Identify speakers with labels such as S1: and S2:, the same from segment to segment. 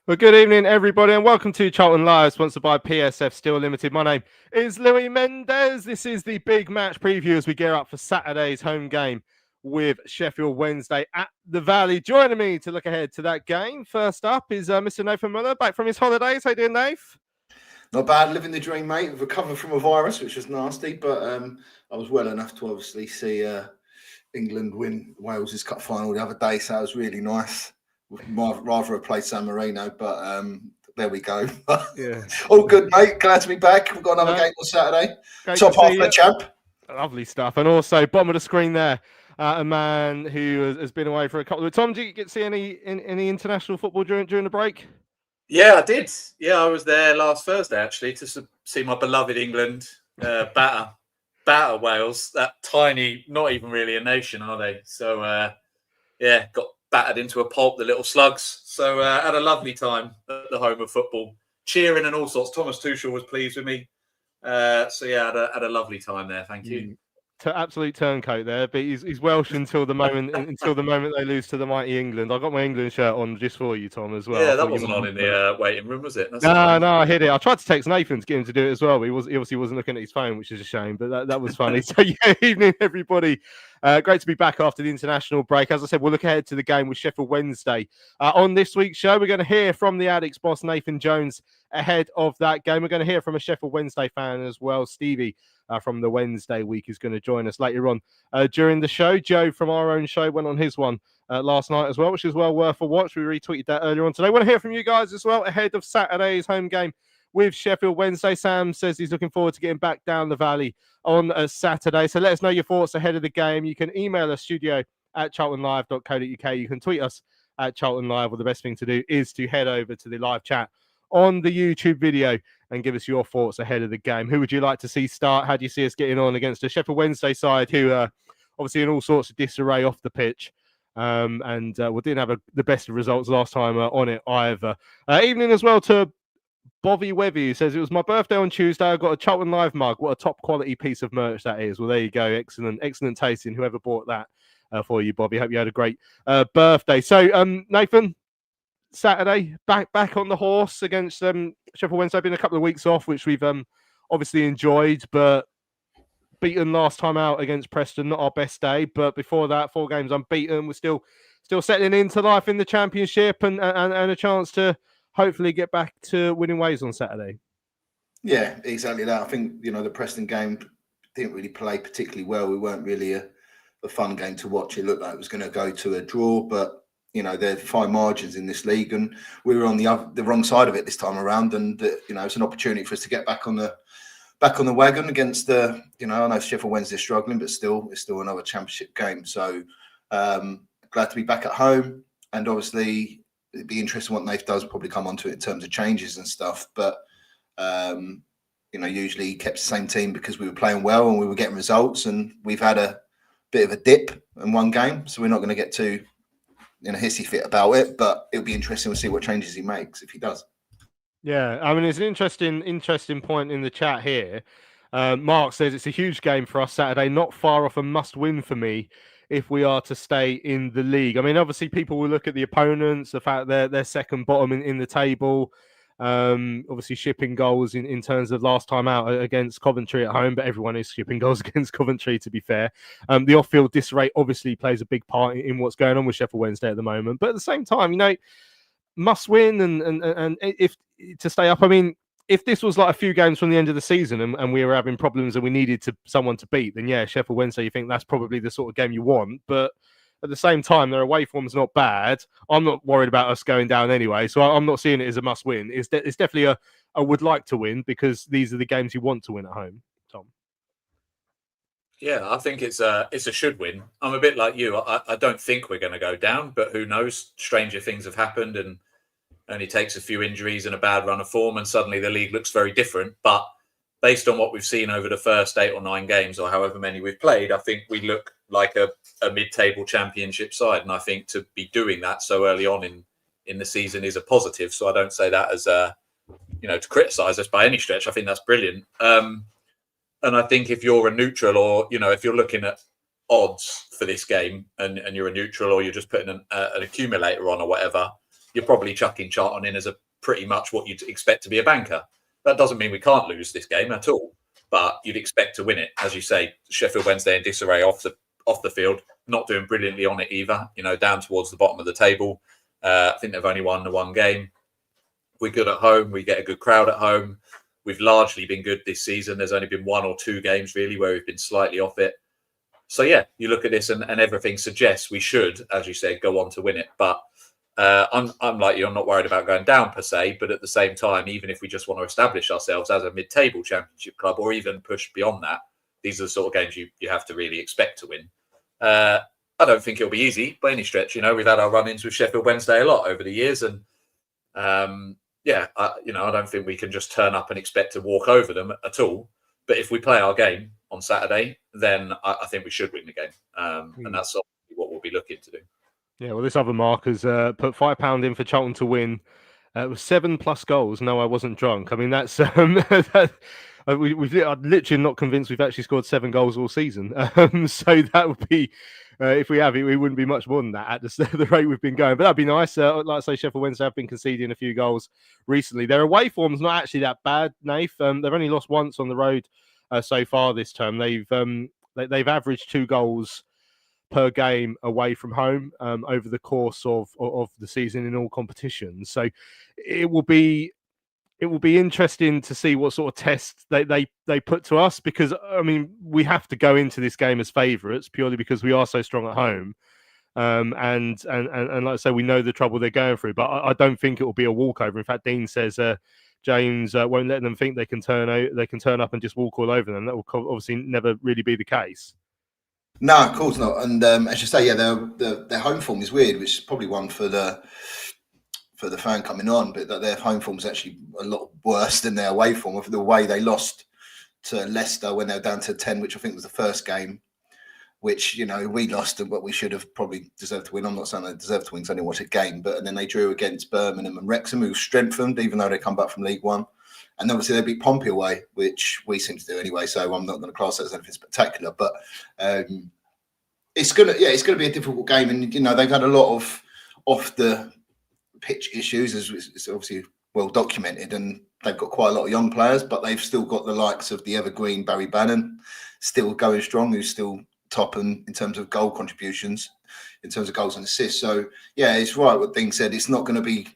S1: Well, good evening, everybody, and welcome to Charlton Live, sponsored by PSF Steel Limited. My name is Louis Mendez. This is the big match preview as we gear up for Saturday's home game with Sheffield Wednesday at the Valley. Joining me to look ahead to that game, first up, is Mr. Nathan Muller, back from his holidays. How you doing, Nath?
S2: Not bad, living the dream, mate. I've recovered from a virus, which was nasty, but I was well enough to obviously see England win Wales's cup final the other day, so it was really nice. Would rather have played San Marino, but there we go.
S1: Yeah.
S2: All good, mate. Glad to be back. We've got another game on Saturday. Top half of the champ.
S1: Lovely stuff. And also, bottom of the screen there, a man who has been away for a couple of... Tom, did you get to see any international football during the break?
S3: Yeah, I did. Yeah, I was there last Thursday, actually, to see my beloved England batter Wales. That tiny, not even really a nation, are they? So, yeah, got battered into a pulp, the little slugs. So, had a lovely time at the home of football, cheering and all sorts. Thomas Tuchel was pleased with me. So, yeah, had a lovely time there. Thank you.
S1: Absolute turncoat there, but he's Welsh until the moment they lose to the mighty England. I got my England shirt on just for you, Tom, as well.
S3: Yeah, that wasn't on in the waiting room, was it?
S1: No, I hit it. I tried to text Nathan to get him to do it as well, but he obviously wasn't looking at his phone, which is a shame, but that was funny. So, yeah, evening, everybody. Great to be back after the international break. As I said, we'll look ahead to the game with Sheffield Wednesday. On this week's show, we're going to hear from the Addicts boss, Nathan Jones, ahead of that game. We're going to hear from a Sheffield Wednesday fan as well, Stevie. From the Wednesday week is going to join us later on during the show. Joe from our own show went on his one last night as well, which is well worth a watch. We retweeted that earlier on today. Want to hear from you guys as well ahead of Saturday's home game with Sheffield Wednesday. Sam says he's looking forward to getting back down the valley on a Saturday. So let us know your thoughts ahead of the game. You can email us studio@charltonlive.co.uk. You can tweet us at Charlton Live, or the best thing to do is to head over to the live chat on the YouTube video and give us your thoughts ahead of the game. Who would you like to see start? How do you see us getting on against the Sheffield Wednesday side, who are obviously in all sorts of disarray off the pitch, and we didn't have the best of results last time on it either. Evening as well to Bobby Webby, who says, it was my birthday on Tuesday. I got a Charlton Live mug. What a top quality piece of merch that is. Well, there you go. Excellent tasting. Whoever bought that for you, Bobby. Hope you had a great birthday. So, Nathan, Saturday, back on the horse against Sheffield Wednesday. Been a couple of weeks off, which we've obviously enjoyed, but beaten last time out against Preston. Not our best day, but before that, 4 games unbeaten. We're still settling into life in the Championship and a chance to hopefully get back to winning ways on Saturday.
S2: Yeah, exactly that. I think, the Preston game didn't really play particularly well. We weren't really a fun game to watch. It looked like it was going to go to a draw, but there are fine margins in this league, and we were on the wrong side of it this time around. And it's an opportunity for us to get back on the wagon against the. I know Sheffield Wednesday is struggling, but it's still another Championship game. So glad to be back at home, and obviously it'd be interesting what Nath does. We'll probably come onto it in terms of changes and stuff, but usually he kept the same team because we were playing well and we were getting results, and we've had a bit of a dip in one game, so we're not going to get too hissy fit about it, but it'll be interesting to see what changes he makes if he does.
S1: Yeah, I mean, it's an interesting point in the chat here. Mark says it's a huge game for us Saturday, not far off a must-win for me if we are to stay in the league. I mean, obviously people will look at the opponents, the fact they're second bottom in the table, obviously shipping goals in terms of last time out against Coventry at home, but everyone is shipping goals against Coventry, to be fair. The off-field disarray obviously plays a big part in what's going on with Sheffield Wednesday at the moment, but at the same time, must win and if to stay up. I mean, if this was like a few games from the end of the season and we were having problems and we needed someone to beat, then yeah, Sheffield Wednesday, you think that's probably the sort of game you want. But at the same time, their away form's not bad. I'm not worried about us going down anyway, so I'm not seeing it as a must-win. It's definitely a would like to win, because these are the games you want to win at home, Tom.
S3: Yeah, I think it's a should win. I'm a bit like you. I don't think we're going to go down, but who knows? Stranger things have happened, and only takes a few injuries and a bad run of form, and suddenly the league looks very different. But based on what we've seen over the first 8 or 9 games, or however many we've played, I think we look like a mid-table Championship side. And I think to be doing that so early on in the season is a positive. So I don't say that as to criticise us by any stretch. I think that's brilliant. And I think if you're a neutral, or, if you're looking at odds for this game and you're a neutral, or you're just putting an accumulator on or whatever, you're probably chucking Charlton in as a pretty much what you'd expect to be a banker. That doesn't mean we can't lose this game at all, but you'd expect to win it. As you say, Sheffield Wednesday in disarray off the field, not doing brilliantly on it either, down towards the bottom of the table. I think they've only won the one game. We're good at home. We get a good crowd at home. We've largely been good this season. There's only been 1 or 2 games really where we've been slightly off it. So yeah, you look at this and everything suggests we should, as you said, go on to win it. But I'm like you, I'm not worried about going down per se, but at the same time, even if we just want to establish ourselves as a mid-table championship club or even push beyond that, these are the sort of games you have to really expect to win. I don't think it'll be easy by any stretch. We've had our run-ins with Sheffield Wednesday a lot over the years, and I don't think we can just turn up and expect to walk over them at all. But if we play our game on Saturday, then I think we should win the game, and that's what we'll be looking to do.
S1: Yeah, well, this other mark has put £5 in for Charlton to win. It was 7+ goals. No, I wasn't drunk. I mean, that's I'm literally not convinced we've actually scored 7 goals all season. So that would be, if we have it, we wouldn't be much more than that at the rate we've been going. But that'd be nice. Like I say, Sheffield Wednesday have been conceding a few goals recently. Their away form's not actually that bad, Nath. They've only lost once on the road so far this term. They've averaged 2 goals per game away from home over the course of the season in all competitions. So it will be interesting to see what sort of test they put to us, because I mean we have to go into this game as favourites purely because we are so strong at home, and like I say, we know the trouble they're going through. But I don't think it will be a walkover. In fact, Dean says James won't let them think they can turn up and just walk all over them. That will obviously never really be the case.
S2: No, of course not. And as you say, their home form is weird, which is probably one for the fan coming on, but that their home form is actually a lot worse than their away form. Of the way they lost to Leicester when they were down to 10, which I think was the first game, which we lost, but we should have probably deserved to win. I'm not saying they deserved to win because I didn't watch a game, and then they drew against Birmingham and Wrexham, who strengthened even though they come back from League One. And obviously they beat Pompey away, which we seem to do anyway. So I'm not going to class that as anything spectacular. But it's gonna be a difficult game. And they've had a lot of off the pitch issues, as it's obviously well documented. And they've got quite a lot of young players, but they've still got the likes of the evergreen Barry Bannon still going strong, who's still top in terms of goal contributions, in terms of goals and assists. So yeah, it's right what Dean said. It's not going to be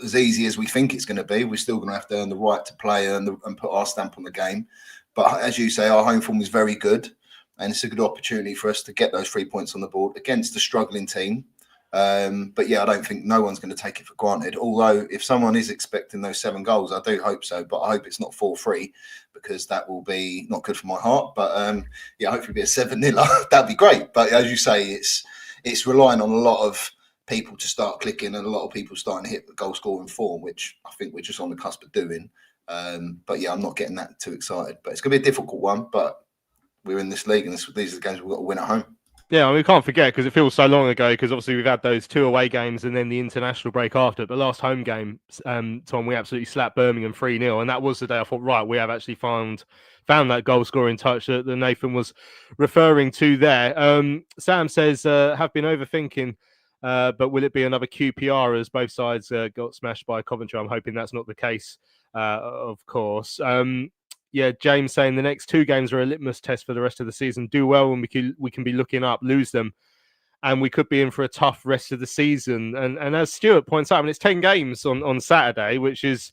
S2: as easy as we think it's going to be. We're still going to have to earn the right to play and put our stamp on the game. But as you say, our home form is very good, and it's a good opportunity for us to get those 3 points on the board against a struggling team. But yeah, I don't think no one's going to take it for granted. Although if someone is expecting those 7 goals, I do hope so. But I hope it's not 4-3, because that will be not good for my heart. But hopefully be a 7-0. That'd be great. But as you say, it's relying on a lot of people to start clicking and a lot of people starting to hit the goal scoring form, which I think we're just on the cusp of doing. But yeah, I'm not getting that too excited. But it's going to be a difficult one. But we're in this league, and these are the games we've got to win at home.
S1: Yeah, I mean, we can't forget, because it feels so long ago, because obviously we've had those 2 away games and then the international break after. But last home game, Tom, we absolutely slapped Birmingham 3-0, and that was the day I thought, right, we have actually found that goal-scoring touch that Nathan was referring to there. Sam says, have been overthinking, but will it be another QPR as both sides got smashed by Coventry? I'm hoping that's not the case, of course. Yeah, James saying the next 2 games are a litmus test for the rest of the season. Do well and we can be looking up, lose them, and we could be in for a tough rest of the season. And as Stuart points out, I mean, it's 10 games on Saturday, which is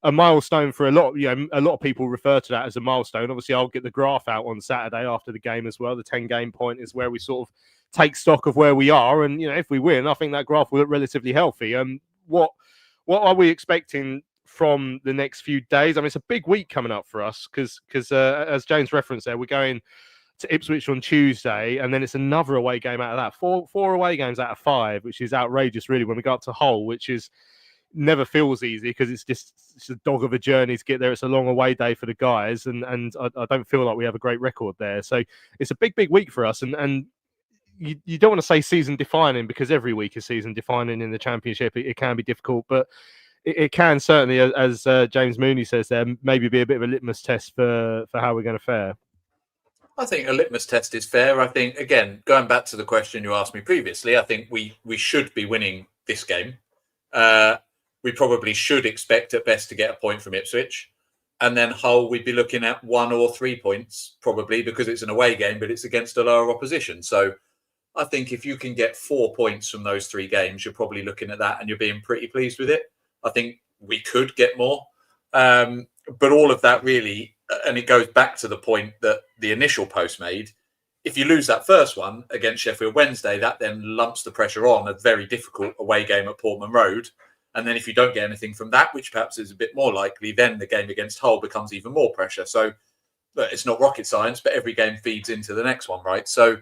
S1: a milestone for a lot. A lot of people refer to that as a milestone. Obviously, I'll get the graph out on Saturday after the game as well. The 10-game point is where we sort of take stock of where we are, and if we win, I think that graph will look relatively healthy. What are we expecting from the next few days? I mean, it's a big week coming up for us because as James referenced there, we're going to Ipswich on Tuesday, and then it's another away game out of that. Four away games out of 5, which is outrageous, really, when we go up to Hull, which is never feels easy because it's a dog of a journey to get there. It's a long away day for the guys, and I don't feel like we have a great record there. So it's a big week for us, and you don't want to say season defining, because every week is season defining in the Championship. It can be difficult, but it can certainly, as James Mooney says there, maybe be a bit of a litmus test for how we're going to fare.
S3: I think a litmus test is fair. I think, again, going back to the question you asked me previously, I think we should be winning this game. we probably should expect at best to get a point from Ipswich. And then Hull, we'd be looking at 1 or 3 points, probably, because it's an away game, but it's against a lower opposition. So I think if you can get 4 points from those 3 games, you're probably looking at that and you're being pretty pleased with it. I think we could get more. But all of that really, and it goes back to the point that the initial post made, if you lose that first one against Sheffield Wednesday, that then lumps the pressure on a very difficult away game at Portman Road. And then if you don't get anything from that, which perhaps is a bit more likely, then the game against Hull becomes even more pressure. So it's not rocket science, but every game feeds into the next one, right? So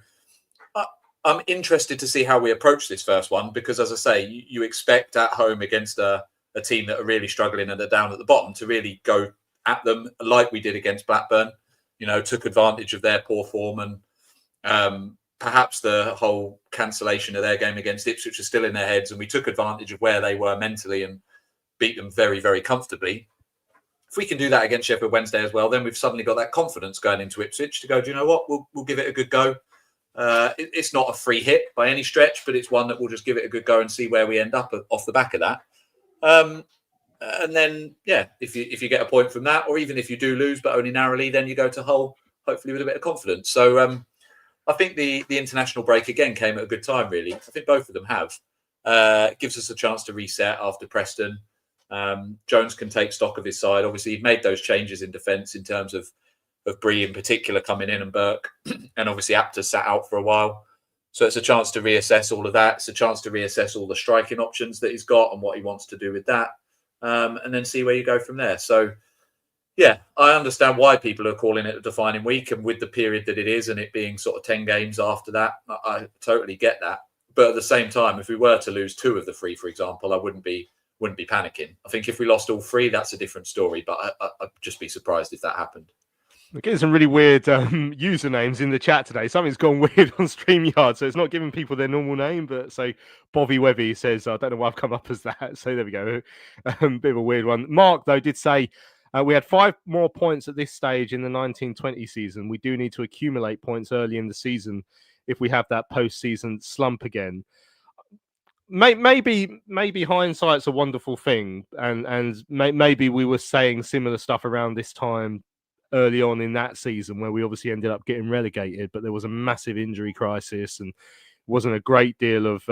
S3: I'm interested to see how we approach this first one, because as I say, you expect at home against a team that are really struggling and are down at the bottom to really go at them like we did against Blackburn, took advantage of their poor form, and perhaps the whole cancellation of their game against Ipswich is still in their heads, and we took advantage of where they were mentally and beat them very, very comfortably. If we can do that against Sheffield Wednesday as well, then we've suddenly got that confidence going into Ipswich to go, do you know what, we'll give it a good go. It's not a free hit by any stretch, but it's one that we'll just give it a good go and see where we end up off the back of that. And then, if you get a point from that, or even if you do lose, but only narrowly, then you go to Hull, hopefully with a bit of confidence. So I think the international break again came at a good time, really. I think both of them have. It gives us a chance to reset after Preston. Jones can take stock of his side. Obviously, he made those changes in defence in terms of Bree in particular coming in and Burke. And obviously, Apter sat out for a while. So it's a chance to reassess all of that. It's a chance to reassess all the striking options that he's got and what he wants to do with that. And then see where you go from there. So, yeah, I understand why people are calling it a defining week, and with the period that it is and it being sort of 10 games after that, I totally get that. But at the same time, if we were to lose 2 of the 3, for example, I wouldn't be panicking. I think if we lost all 3, that's a different story, but I'd just be surprised if that happened.
S1: We're getting some really weird usernames in the chat today. Something's gone weird on StreamYard, so it's not giving people their normal name. But so Bobby Webby says, I don't know why I've come up as that. So there we go. Bit of a weird one. Mark, though, did say we had 5 more points at this stage in the 1920 season. We do need to accumulate points early in the season if we have that post-season slump again. Maybe hindsight's a wonderful thing, and maybe we were saying similar stuff around this time early on in that season, where we obviously ended up getting relegated, but there was a massive injury crisis and wasn't a great deal of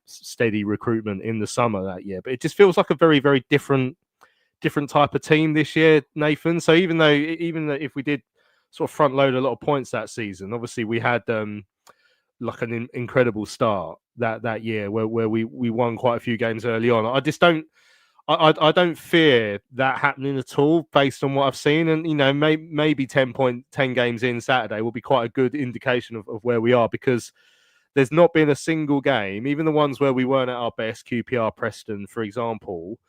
S1: steady recruitment in the summer that year. But it just feels like a very, very different type of team this year, Nathan. So even though if we did sort of front load a lot of points that season, obviously we had like an incredible start that year where we won quite a few games early on. I don't fear that happening at all based on what I've seen. And, maybe 10 games in Saturday will be quite a good indication of where we are, because there's not been a single game, even the ones where we weren't at our best, QPR, Preston, for example,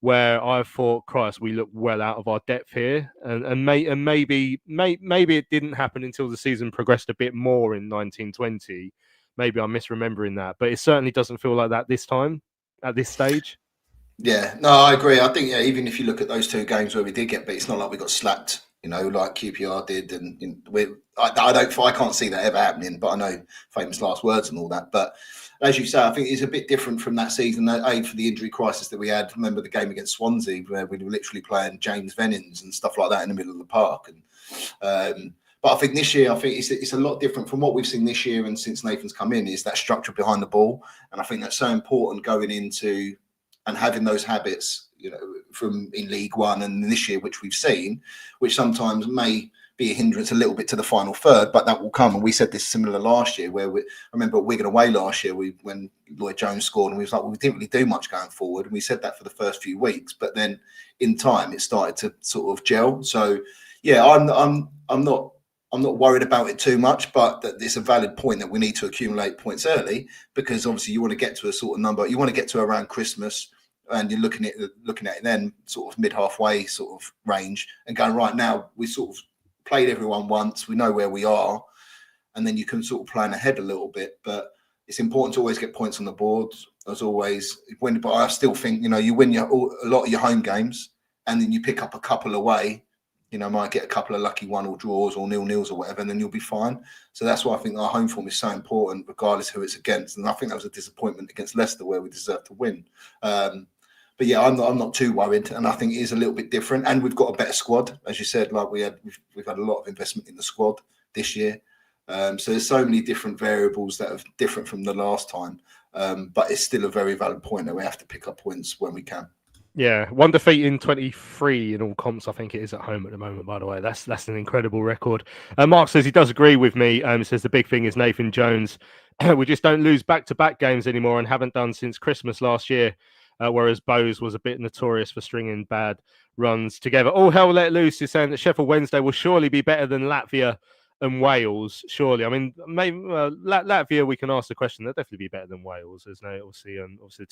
S1: where I thought, Christ, we look well out of our depth here. And maybe it didn't happen until the season progressed a bit more in 1920. Maybe I'm misremembering that, but it certainly doesn't feel like that this time at this stage.
S2: Yeah, no, I agree. I think even if you look at those 2 games where we did get beat, it's not like we got slapped, like QPR did. And I can't see that ever happening. But I know famous last words and all that. But as you say, I think it's a bit different from that season. For the injury crisis that we had. Remember the game against Swansea where we were literally playing James Vennins and stuff like that in the middle of the park. And but I think this year, it's a lot different from what we've seen this year. And since Nathan's come in, is that structure behind the ball. And I think that's so important going into and having those habits, from in League One and this year, which we've seen, which sometimes may be a hindrance a little bit to the final third, but that will come. And we said this similar last year, where I remember at Wigan away last year, when Lloyd Jones scored, and we was like, we didn't really do much going forward. And we said that for the first few weeks, but then in time it started to sort of gel. So yeah, I'm not worried about it too much, but that it's a valid point that we need to accumulate points early, because obviously you want to get to a sort of number. You want to get to around Christmas, and you're looking at it then sort of mid-halfway sort of range, and going, right now we sort of played everyone once, we know where we are, and then you can sort of plan ahead a little bit. But it's important to always get points on the board, as always. But I still think, you win a lot of your home games, and then you pick up a couple away. Might get a couple of lucky 1-1 draws or 0-0s or whatever, and then you'll be fine. So that's why I think our home form is so important, regardless who it's against. And I think that was a disappointment against Leicester, where we deserved to win. But yeah, I'm not too worried, and I think it is a little bit different. And we've got a better squad, as you said. Like we've had a lot of investment in the squad this year. So there's so many different variables that are different from the last time. But it's still a very valid point that we have to pick up points when we can.
S1: Yeah, 1 defeat in 23 in all comps. I think it is at home at the moment. By the way, that's an incredible record. Mark says he does agree with me. He says the big thing is Nathan Jones. We just don't lose back-to-back games anymore, and haven't done since Christmas last year. Whereas Bowes was a bit notorious for stringing bad runs together. All hell let loose is saying that Sheffield Wednesday will surely be better than Latvia and Wales. Surely, I mean, maybe Latvia. We can ask the question. They'll definitely be better than Wales. There's no obviously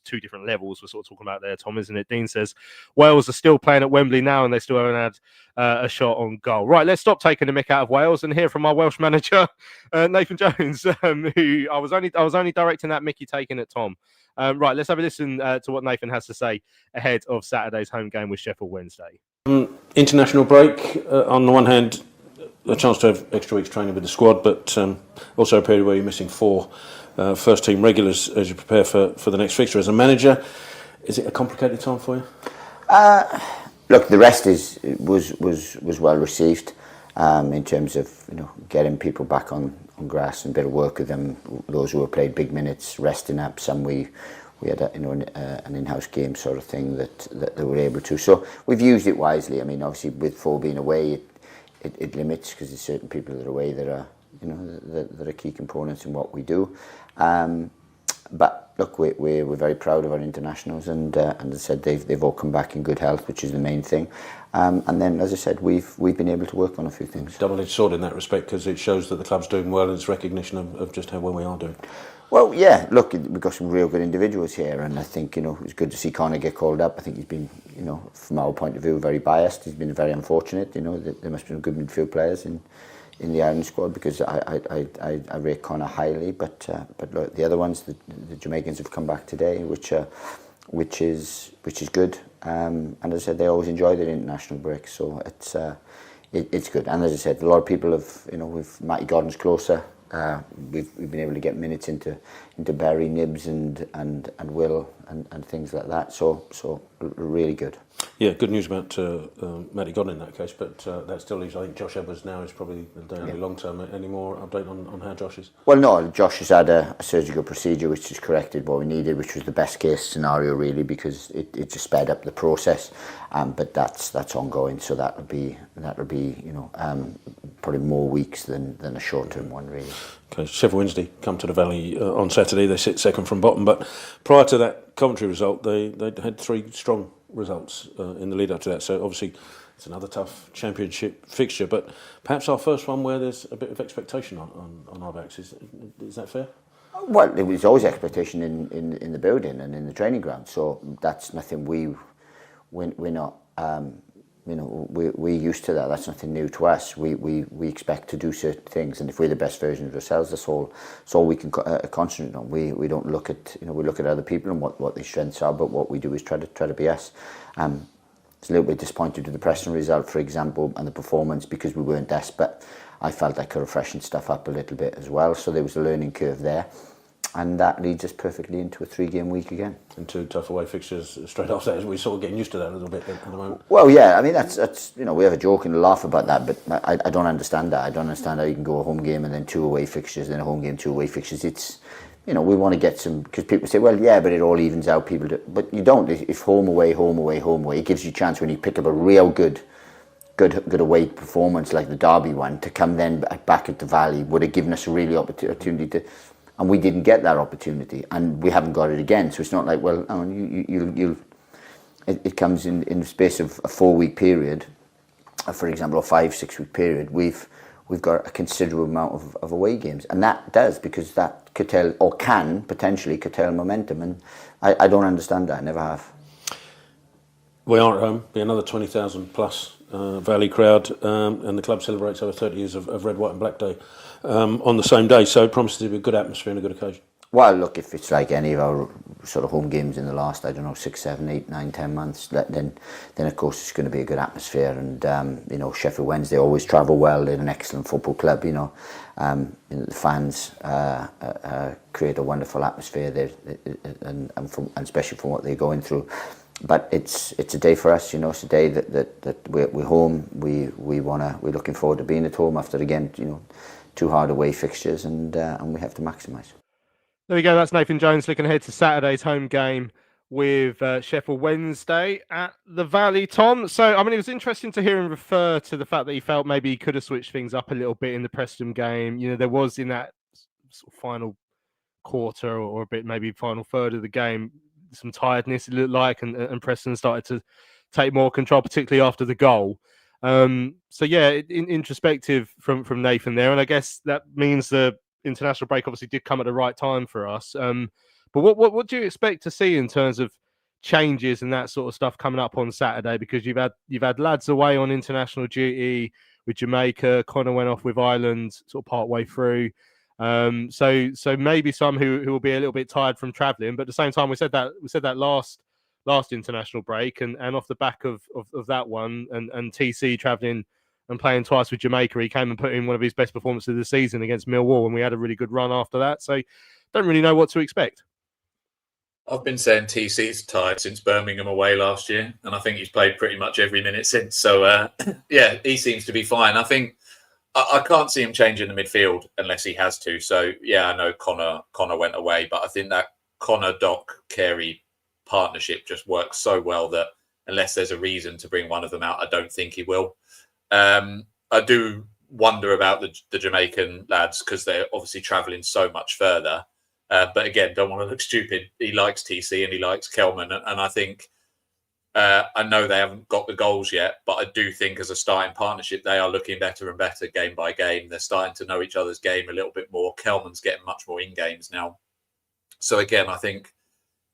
S1: two different levels we're sort of talking about there, Tom, isn't it? Dean says Wales are still playing at Wembley now, and they still haven't had a shot on goal. Right, let's stop taking the mick out of Wales and hear from our Welsh manager, Nathan Jones, who I was only directing that Mickey taking at Tom. Right, let's have a listen to what Nathan has to say ahead of Saturday's home game with Sheffield Wednesday.
S4: International break, on the one hand, a chance to have extra weeks training with the squad, but also a period where you're missing 4 first-team regulars as you prepare for the next fixture. As a manager, is it a complicated time for you?
S5: Look, the rest was well received in terms of getting people back on grass and a bit of work with them. Those who have played big minutes, resting up. Some we had an in-house game sort of thing that they were able to. So we've used it wisely. I mean, obviously with 4 being away, it limits because there's certain people that are away that are that are key components in what we do. But look, we're very proud of our internationals, and as I said, they've all come back in good health, which is the main thing. And then, as I said, we've been able to work on a few things.
S4: Double-edged sword in that respect, because it shows that the club's doing well, and it's recognition of just how well we are doing.
S5: Well, yeah, look, we've got some real good individuals here, and I think, it's good to see Connor get called up. I think he's been, from our point of view, very biased. He's been very unfortunate, there must be some good midfield players in the Ireland squad, because I rate Connor highly, but look, the other ones, the Jamaicans have come back today, which is good, and as I said, they always enjoy their international break, so it's good. And as I said, a lot of people have, with Matty Gordon's closer. We've been able to get minutes into Barry, Nibs and Will and things like that. So really good.
S4: Yeah, good news about Matty Godden in that case, but that still leaves, I think, Josh Edwards now is probably the only long term. Any more update on how Josh is? Well,
S5: no, Josh has had a surgical procedure which has corrected what we needed, which was the best case scenario really, because it just sped up the process. But that's ongoing, so that'll be probably more weeks than a short term one really.
S4: Okay, Sheffield Wednesday come to the Valley on Saturday. They sit second from bottom, but prior to that Coventry result, they had 3 strong results in the lead up to that. So obviously it's another tough championship fixture, but perhaps our first one where there's a bit of expectation on our backs. Is that fair? Well,
S5: there was always expectation in the building and in the training ground, so that's nothing we're not. We're used to that. That's nothing new to us. We expect to do certain things, and if we're the best version of ourselves, that's all we can concentrate on. We don't look at we look at other people and what their strengths are, but what we do is try to be us. It's a little bit disappointed with the Preston result, for example, and the performance, because we weren't desperate. I felt I could have freshened stuff up a little bit as well, so there was a learning curve there. And that leads us perfectly into a 3-game week again.
S4: And 2 tough away fixtures straight after that. We're sort of getting used to that a little bit at the moment.
S5: Well, yeah, I mean, that's we have a joke and a laugh about that, but I don't understand that. I don't understand how you can go a home game and then 2 away fixtures, then a home game, 2 away fixtures. It's, we want to get some, because people say, well, yeah, but it all evens out. People do, but you don't. If home away, it gives you a chance when you pick up a real good away performance like the Derby one, to come then back at the Valley would have given us a really opportunity to. And we didn't get that opportunity, and we haven't got it again. So it's not like, well, it comes in the space of a 4-week period, for example, or 5-6 week period. We've got a considerable amount of away games, and that does, because that can potentially curtail momentum, and I don't understand that. I never have.
S4: We are at home. Be another 20,000 plus Valley crowd, and the club celebrates over 30 years of Red, White and Black Day on the same day, so it promises to be a good atmosphere and a good occasion.
S5: Well, look, if it's like any of our sort of home games in the last, I don't know, 6, 7, 8, 9, 10 months, then of course it's going to be a good atmosphere. And you know, Sheffield Wednesday always travel well. They're an excellent football club. You know, the fans create a wonderful atmosphere there, and especially from what they're going through. But it's a day for us. You know, it's a day that we're home. We're looking forward to being at home after, again, you know, 2 hard away fixtures, and we have to maximise.
S1: There we go. That's Nathan Jones looking ahead to Saturday's home game with Sheffield Wednesday at the Valley. Tom, so I mean, it was interesting to hear him refer to the fact that he felt maybe he could have switched things up a little bit in the Preston game. You know, there was in that sort of final quarter or a bit maybe final third of the game some tiredness, it looked like, and Preston started to take more control, particularly after the goal. So yeah, introspective from Nathan there, and I guess that means the international break obviously did come at the right time for us. But what do you expect to see in terms of changes and that sort of stuff coming up on Saturday? Because you've had lads away on international duty with Jamaica. Connor went off with Ireland sort of part way through. So maybe some who will be a little bit tired from travelling. But at the same time, we said that last international break, and off the back of that one, and TC travelling and playing twice with Jamaica, he came and put in one of his best performances of the season against Millwall, and we had a really good run after that. So don't really know what to expect.
S3: I've been saying TC's tired since Birmingham away last year, and I think he's played pretty much every minute since. So yeah, he seems to be fine. I think I can't see him changing the midfield unless he has to. So yeah, I know Connor went away, but I think that Connor, Doc, Carey partnership just works so well that unless there's a reason to bring one of them out, I don't think he will. I do wonder about the Jamaican lads because they're obviously travelling so much further. But again, don't want to look stupid. He likes TC and he likes Kelman. And I think, I know they haven't got the goals yet, but I do think as a starting partnership, they are looking better and better game by game. They're starting to know each other's game a little bit more. Kelman's getting much more in games now. So again, I think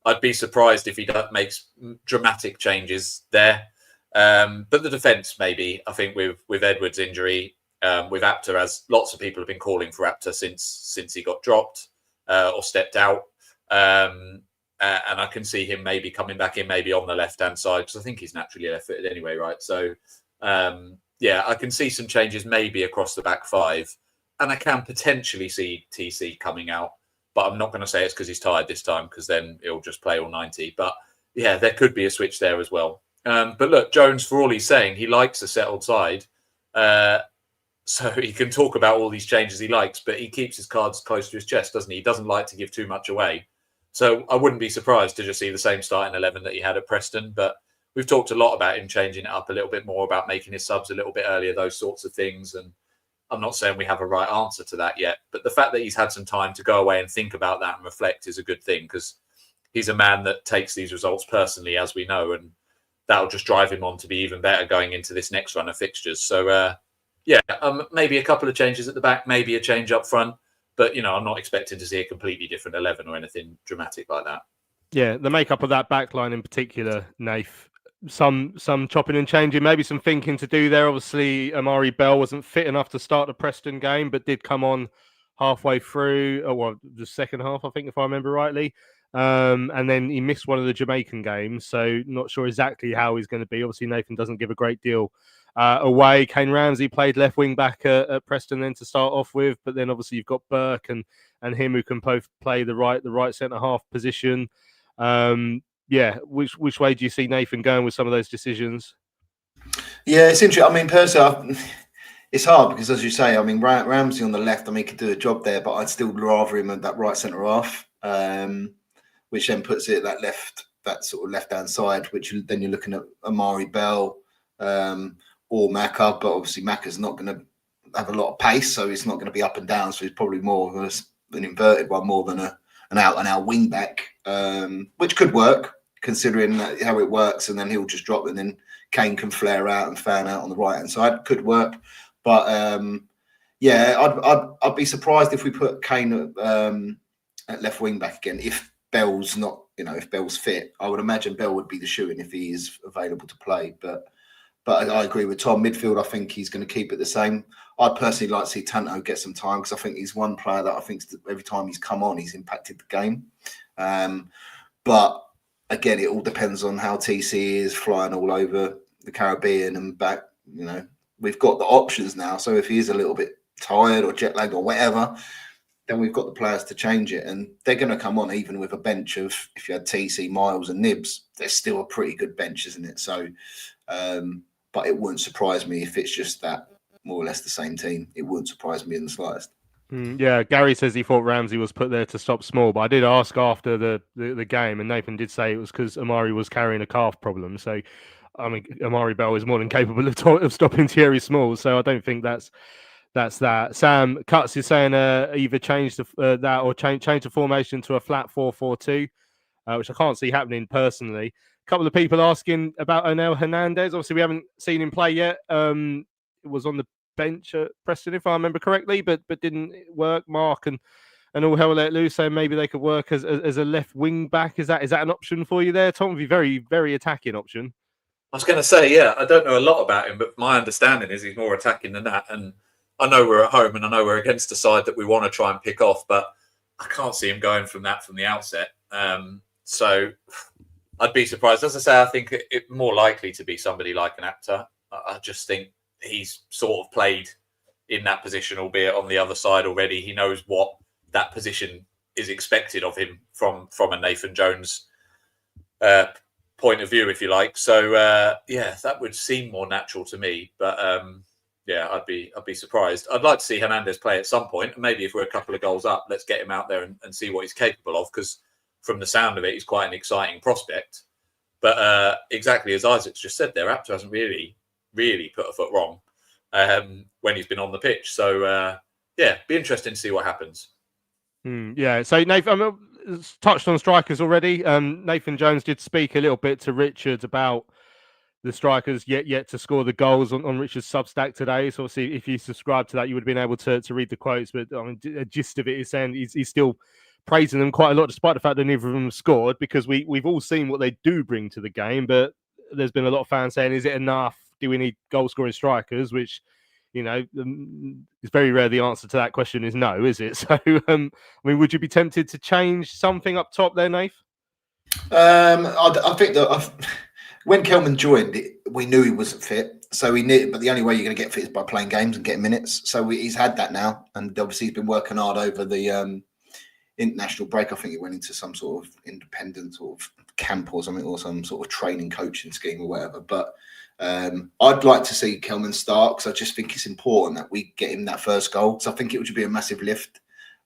S3: I'd be surprised if he makes dramatic changes there. But the defence, maybe, I think with Edwards' injury, with Apter, as lots of people have been calling for Apter since he got dropped or stepped out. And I can see him maybe coming back in, maybe on the left-hand side, because I think he's naturally left-footed anyway, right? So, yeah, I can see some changes maybe across the back five. And I can potentially see TC coming out. But I'm not going to say it's because he's tired this time, because then he'll just play all 90. But, yeah, there could be a switch there as well. But look, Jones, for all he's saying, he likes a settled side. So he can talk about all these changes he likes, but he keeps his cards close to his chest, doesn't he? He doesn't like to give too much away. So I wouldn't be surprised to just see the same starting 11 that he had at Preston. But we've talked a lot about him changing it up a little bit more, about making his subs a little bit earlier, those sorts of things. And I'm not saying we have a right answer to that yet. But the fact that he's had some time to go away and think about that and reflect is a good thing, because he's a man that takes these results personally, as we know, and that'll just drive him on to be even better going into this next run of fixtures. So, yeah, maybe a couple of changes at the back, maybe a change up front. But, you know, I'm not expecting to see a completely different 11 or anything dramatic like that.
S1: Yeah, the makeup of that back line in particular, Nath, some chopping and changing, maybe some thinking to do there. Obviously, Amari Bell wasn't fit enough to start the Preston game, but did come on halfway through, the second half, I think, if I remember rightly. And then he missed one of the Jamaican games, so not sure exactly how he's going to be. Obviously, Nathan doesn't give a great deal away. Kane Ramsey played left wing back at Preston then to start off with, but then obviously you've got Burke and him who can both play the right centre half position. Yeah, which way do you see Nathan going with some of those decisions?
S2: Yeah, it's interesting. I mean, personally, it's hard because, as you say, I mean, Ramsey on the left, I mean, he could do a job there, but I'd still rather him at that right centre half, which then puts it at that sort of left-hand side, which then you're looking at Amari Bell or Macca, but obviously Macca's not going to have a lot of pace, so it's not going to be up and down, so he's probably more of an inverted one more than an out-and-out wing-back, which could work, considering how it works, and then he'll just drop it, and then Kane can flare out and fan out on the right-hand side. Could work. But, yeah, I'd be surprised if we put Kane at left wing-back again, if Bell's not, if Bell's fit. I would imagine Bell would be the shoo-in if he is available to play. But But I agree with Tom. Midfield, I think he's going to keep it the same. I'd personally like to see Tanto get some time because I think he's one player that I think every time he's come on, he's impacted the game. But again, it all depends on how TC is flying all over the Caribbean and back. You know, we've got the options now. So if he is a little bit tired or jet lagged or whatever, then we've got the players to change it. And they're going to come on even with a bench of, if you had TC, Miles and Nibs, they're still a pretty good bench, isn't it? So, but it wouldn't surprise me if it's just that more or less the same team. It wouldn't surprise me in the slightest.
S1: Yeah, Gary says he thought Ramsey was put there to stop Small, but I did ask after the game, and Nathan did say it was because Amari was carrying a calf problem. So, I mean, Amari Bell is more than capable of stopping Thierry Small. So I don't think that's that. Sam Cuts is saying either change that or change the formation to a flat 4-4-2, which I can't see happening personally. A couple of people asking about Onel Hernandez. Obviously, we haven't seen him play yet. It was on the bench at Preston, if I remember correctly, but didn't work. Mark and all hell let loose, saying maybe they could work as a left wing back. Is that an option for you there, Tom? Would be very, very attacking option.
S3: I was going to say, yeah, I don't know a lot about him, but my understanding is he's more attacking than that. And I know we're at home and I know we're against a side that we want to try and pick off, but I can't see him going from the outset. So I'd be surprised. As I say, I think it's more likely to be somebody like an Apter. I just think he's sort of played in that position, albeit on the other side already. He knows what that position is expected of him from a Nathan Jones point of view, if you like. So yeah, that would seem more natural to me. But yeah, I'd be surprised. I'd like to see Hernandez play at some point. Maybe if we're a couple of goals up, let's get him out there and see what he's capable of. Because from the sound of it, he's quite an exciting prospect. But exactly as Isaac's just said there, Apter hasn't really put a foot wrong when he's been on the pitch. So yeah, be interesting to see what happens.
S1: Yeah. So Nathan, touched on strikers already. Nathan Jones did speak a little bit to Richard about the strikers yet to score the goals on Richard's Substack today. So obviously, if you subscribe to that, you would have been able to read the quotes. But I mean, the gist of it is saying he's still praising them quite a lot, despite the fact that neither of them scored, because we've all seen what they do bring to the game. But there's been a lot of fans saying, is it enough? Do we need goal-scoring strikers? Which, you know, it's very rare the answer to that question is no, is it? So, I mean, would you be tempted to change something up top there, Nath?
S2: I think that when Kelman joined, we knew he wasn't fit. So we knew, but the only way you're going to get fit is by playing games and getting minutes. So he's had that now. And obviously he's been working hard over the international break. I think he went into some sort of independent sort of camp or something, or some sort of training coaching scheme or whatever. But I'd like to see Kelman start because I just think it's important that we get him that first goal. So I think it would be a massive lift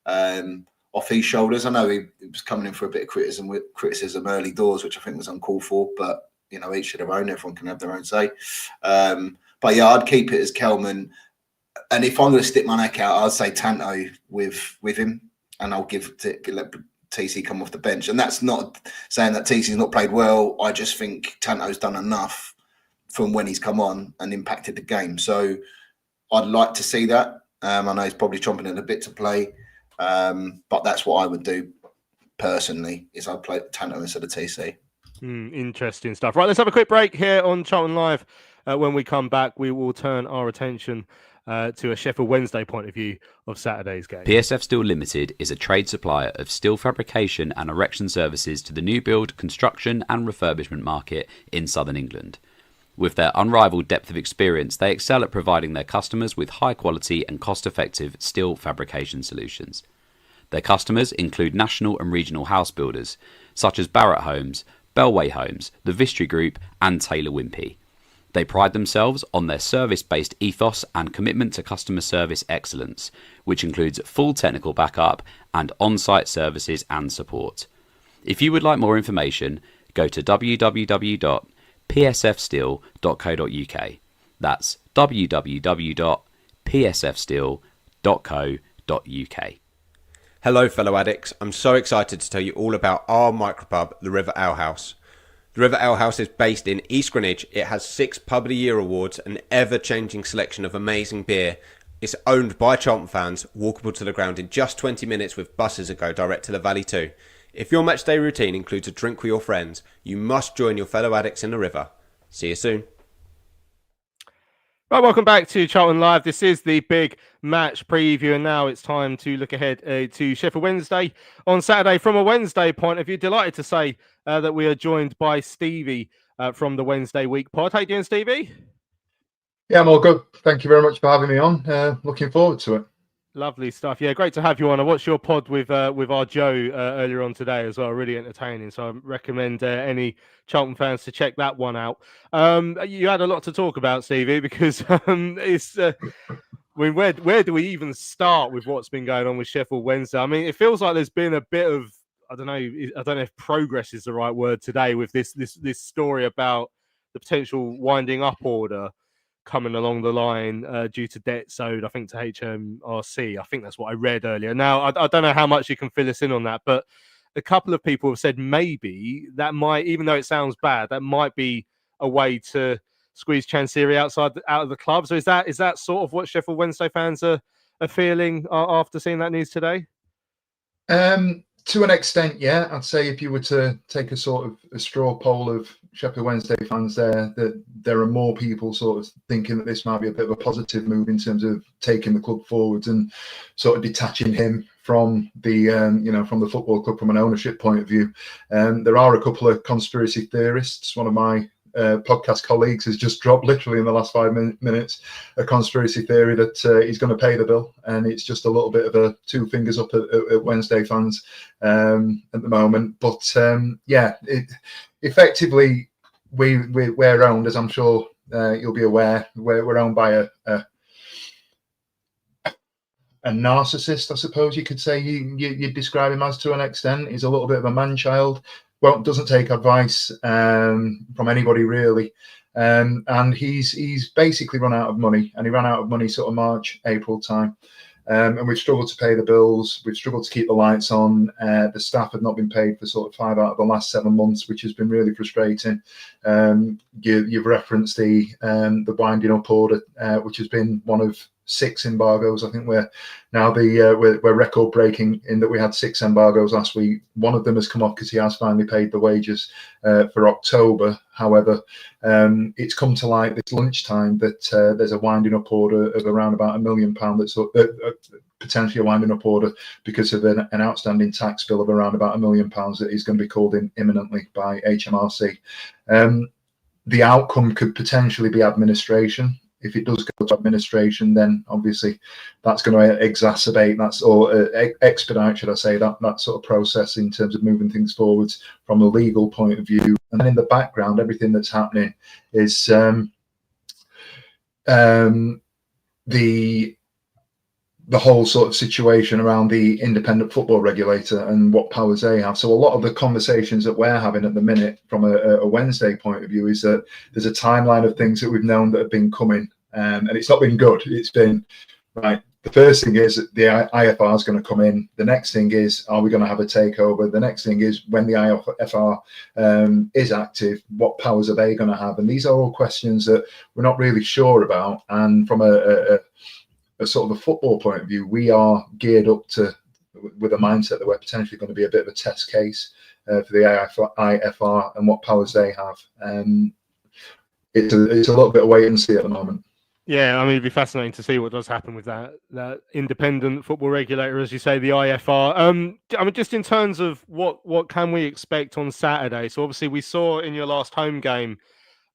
S2: off his shoulders. I know he was coming in for a bit of criticism early doors, which I think was uncalled for, but you know, each to their own. Everyone can have their own say. But yeah, I'd keep it as Kelman. And if I'm going to stick my neck out, I'd say Tanto with him, and I'll let TC come off the bench. And that's not saying that TC's not played well. I just think Tanto's done enough from when he's come on and impacted the game. So I'd like to see that. I know he's probably chomping at a bit to play, but that's what I would do personally, is I'd play Tanto instead of TC.
S1: Interesting stuff. Right, let's have a quick break here on Charlton Live. When we come back, we will turn our attention to a Sheffield Wednesday point of view of Saturday's game.
S6: PSF Steel Limited is a trade supplier of steel fabrication and erection services to the new build, construction and refurbishment market in southern England. With their unrivaled depth of experience, they excel at providing their customers with high quality and cost-effective steel fabrication solutions. Their customers include national and regional house builders, such as Barratt Homes, Bellway Homes, the Vistry Group and Taylor Wimpey. They pride themselves on their service-based ethos and commitment to customer service excellence, which includes full technical backup and on-site services and support. If you would like more information, go to www.psfsteel.co.uk. That's www.psfsteel.co.uk.
S7: Hello fellow addicts, I'm so excited to tell you all about our micropub, the River Ale House. The River Ale House is based in East Greenwich. It has 6 Pub of the Year awards, an ever-changing selection of amazing beer. It's owned by Charlton fans, walkable to the ground in just 20 minutes with buses that go direct to the Valley too. If your matchday routine includes a drink with your friends, you must join your fellow addicts in the River. See you soon.
S1: Right, welcome back to Charlton Live. This is the big match preview, and now it's time to look ahead to Sheffield Wednesday on Saturday. From a Wednesday point of view, delighted to say that we are joined by Stevie from the Wednesday Week Pod. How you doing, Stevie?
S8: Yeah, I'm all good. Thank you very much for having me on. Looking forward to it.
S1: Lovely stuff. Yeah, great to have you on. I watched your pod with our Joe earlier on today as well. Really entertaining. So I recommend any Charlton fans to check that one out. You had a lot to talk about, Stevie, because it's. I mean, where do we even start with what's been going on with Sheffield Wednesday? I mean, it feels like there's been a bit of I don't know if progress is the right word today with this story about the potential winding up order coming along the line due to debt owed, I think, to HMRC. I think that's what I read earlier. Now, I don't know how much you can fill us in on that, but a couple of people have said maybe that might, even though it sounds bad, that might be a way to squeeze Chansiri out of the club. So is that sort of what Sheffield Wednesday fans are feeling after seeing that news today?
S8: To an extent, yeah. I'd say if you were to take a sort of a straw poll of Sheffield Wednesday fans that there are more people sort of thinking that this might be a bit of a positive move in terms of taking the club forwards and sort of detaching him from the from the football club from an ownership point of view. There are a couple of conspiracy theorists. One of my podcast colleagues has just dropped literally in the last 5 minutes a conspiracy theory that he's going to pay the bill, and it's just a little bit of a two fingers up at Wednesday fans at the moment. But effectively we're owned, as I'm sure you'll be aware, we're owned by a narcissist, I suppose you could say. You'd describe him as, to an extent. He's a little bit of a man-child. Well, doesn't take advice from anybody really, and he's basically run out of money, and he ran out of money sort of March, April time, and we've struggled to pay the bills. We've struggled to keep the lights on. The staff have not been paid for sort of 5 out of the last 7 months, which has been really frustrating. You've referenced the winding up order, which has been one of 6 embargoes. I think we're now we're record breaking in that we had 6 embargoes last week. One of them has come off because he has finally paid the wages for October. However, it's come to light this lunchtime that there's a winding up order of around about £1 million that's potentially a winding up order because of an outstanding tax bill of around about £1 million that is going to be called in imminently by HMRC. The outcome could potentially be administration. If it does go to administration, then obviously that's going to exacerbate expedite, should I say, that sort of process in terms of moving things forwards from a legal point of view. And then in the background, everything that's happening is the whole sort of situation around the independent football regulator and what powers they have. So a lot of the conversations that we're having at the minute from a Wednesday point of view is that there's a timeline of things that we've known that have been coming, and it's not been good. It's been, right, the first thing is that the IFR is going to come in. The next thing is, are we going to have a takeover? The next thing is, when the IFR is active, what powers are they going to have? And these are all questions that we're not really sure about. And from a sort of a football point of view, we are geared up with a mindset that we're potentially going to be a bit of a test case for the IFR and what powers they have. It's a little bit of wait and see at the moment.
S1: Yeah, I mean, it'd be fascinating to see what does happen with that independent football regulator, as you say, the IFR. I mean, just in terms of what can we expect on Saturday? So obviously we saw in your last home game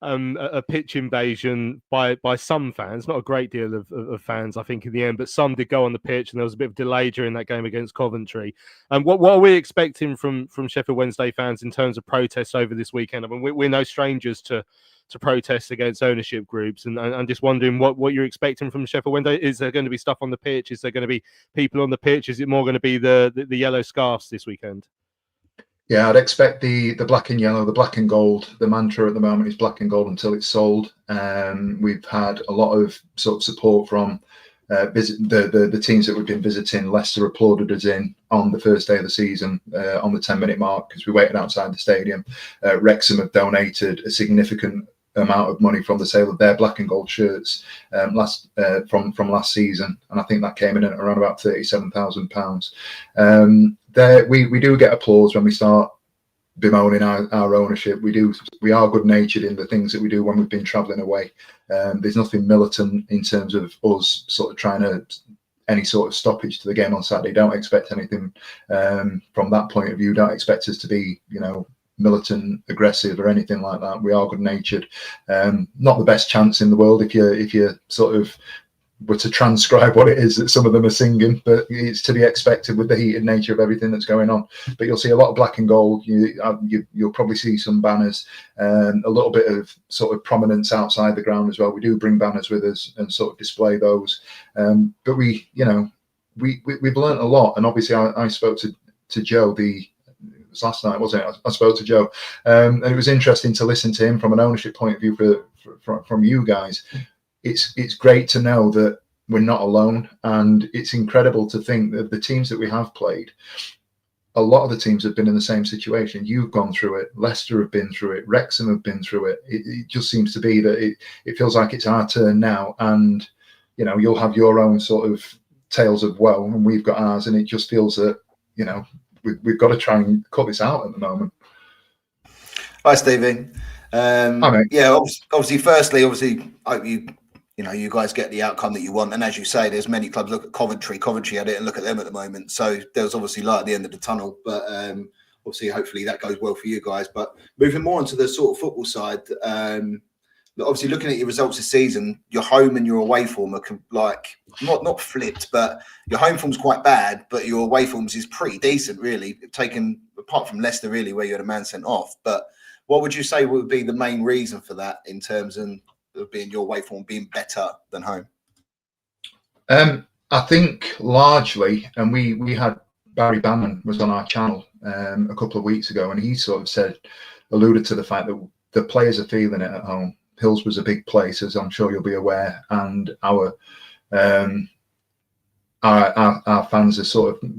S1: a pitch invasion by some fans, not a great deal of fans, I think, in the end, but some did go on the pitch, and there was a bit of delay during that game against Coventry. And what are we expecting from Sheffield Wednesday fans in terms of protests over this weekend? I mean, we're no strangers to protests against ownership groups, and I'm just wondering what you're expecting from Sheffield Wednesday. Is there going to be stuff on the pitch? Is there going to be people on the pitch? Is it more going to be the yellow scarves this weekend?
S8: Yeah, I'd expect the black and yellow, the black and gold. The mantra at the moment is black and gold until it's sold. We've had a lot of sort of support from the teams that we've been visiting. Leicester applauded us in on the first day of the season on the 10-minute mark because we waited outside the stadium. Wrexham have donated a significant amount of money from the sale of their black and gold shirts from last season, and I think that came in at around about £37,000. We do get applause when we start bemoaning our ownership. We are good natured in the things that we do when we've been travelling away. There's nothing militant in terms of us sort of trying to any sort of stoppage to the game on Saturday. Don't expect anything from that point of view. Don't expect us to be, militant, aggressive, or anything like that. We are good natured. Not the best chants in the world if you sort of were to transcribe what it is that some of them are singing, but it's to be expected with the heated nature of everything that's going on. But you'll see a lot of black and gold. You'll probably see some banners, a little bit of sort of prominence outside the ground as well. We do bring banners with us and sort of display those. But we've learned a lot. And obviously I spoke to Joe, it was last night, wasn't it? I spoke to Joe, and it was interesting to listen to him from an ownership point of view from you guys. It's great to know that we're not alone, and it's incredible to think that the teams that we have played, a lot of the teams have been in the same situation. You've gone through it, Leicester have been through it, Wrexham have been through it. It just seems to be that it feels like it's our turn now, and you'll have your own sort of tales of woe, and we've got ours, and it just feels that we've got to try and cut this out at the moment.
S2: Hi, Stevie.
S8: Hi, mate.
S2: Yeah, firstly, I hope you guys get the outcome that you want. And as you say, there's many clubs. Look at Coventry. Coventry, I didn't look at them at the moment. So there's obviously light at the end of the tunnel. But hopefully that goes well for you guys. But moving more onto the sort of football side, obviously looking at your results this season, your home and your away form are not flipped, but your home form's quite bad, but your away forms is pretty decent, really. Taken apart from Leicester, really, where you had a man sent off. But what would you say would be the main reason for that in terms of being your away form being better than home?
S8: I think largely, and we had Barry Bannon was on our channel a couple of weeks ago, and he sort of alluded to the fact that the players are feeling it at home. Hillsborough's a big place, as I'm sure you'll be aware, and our fans are sort of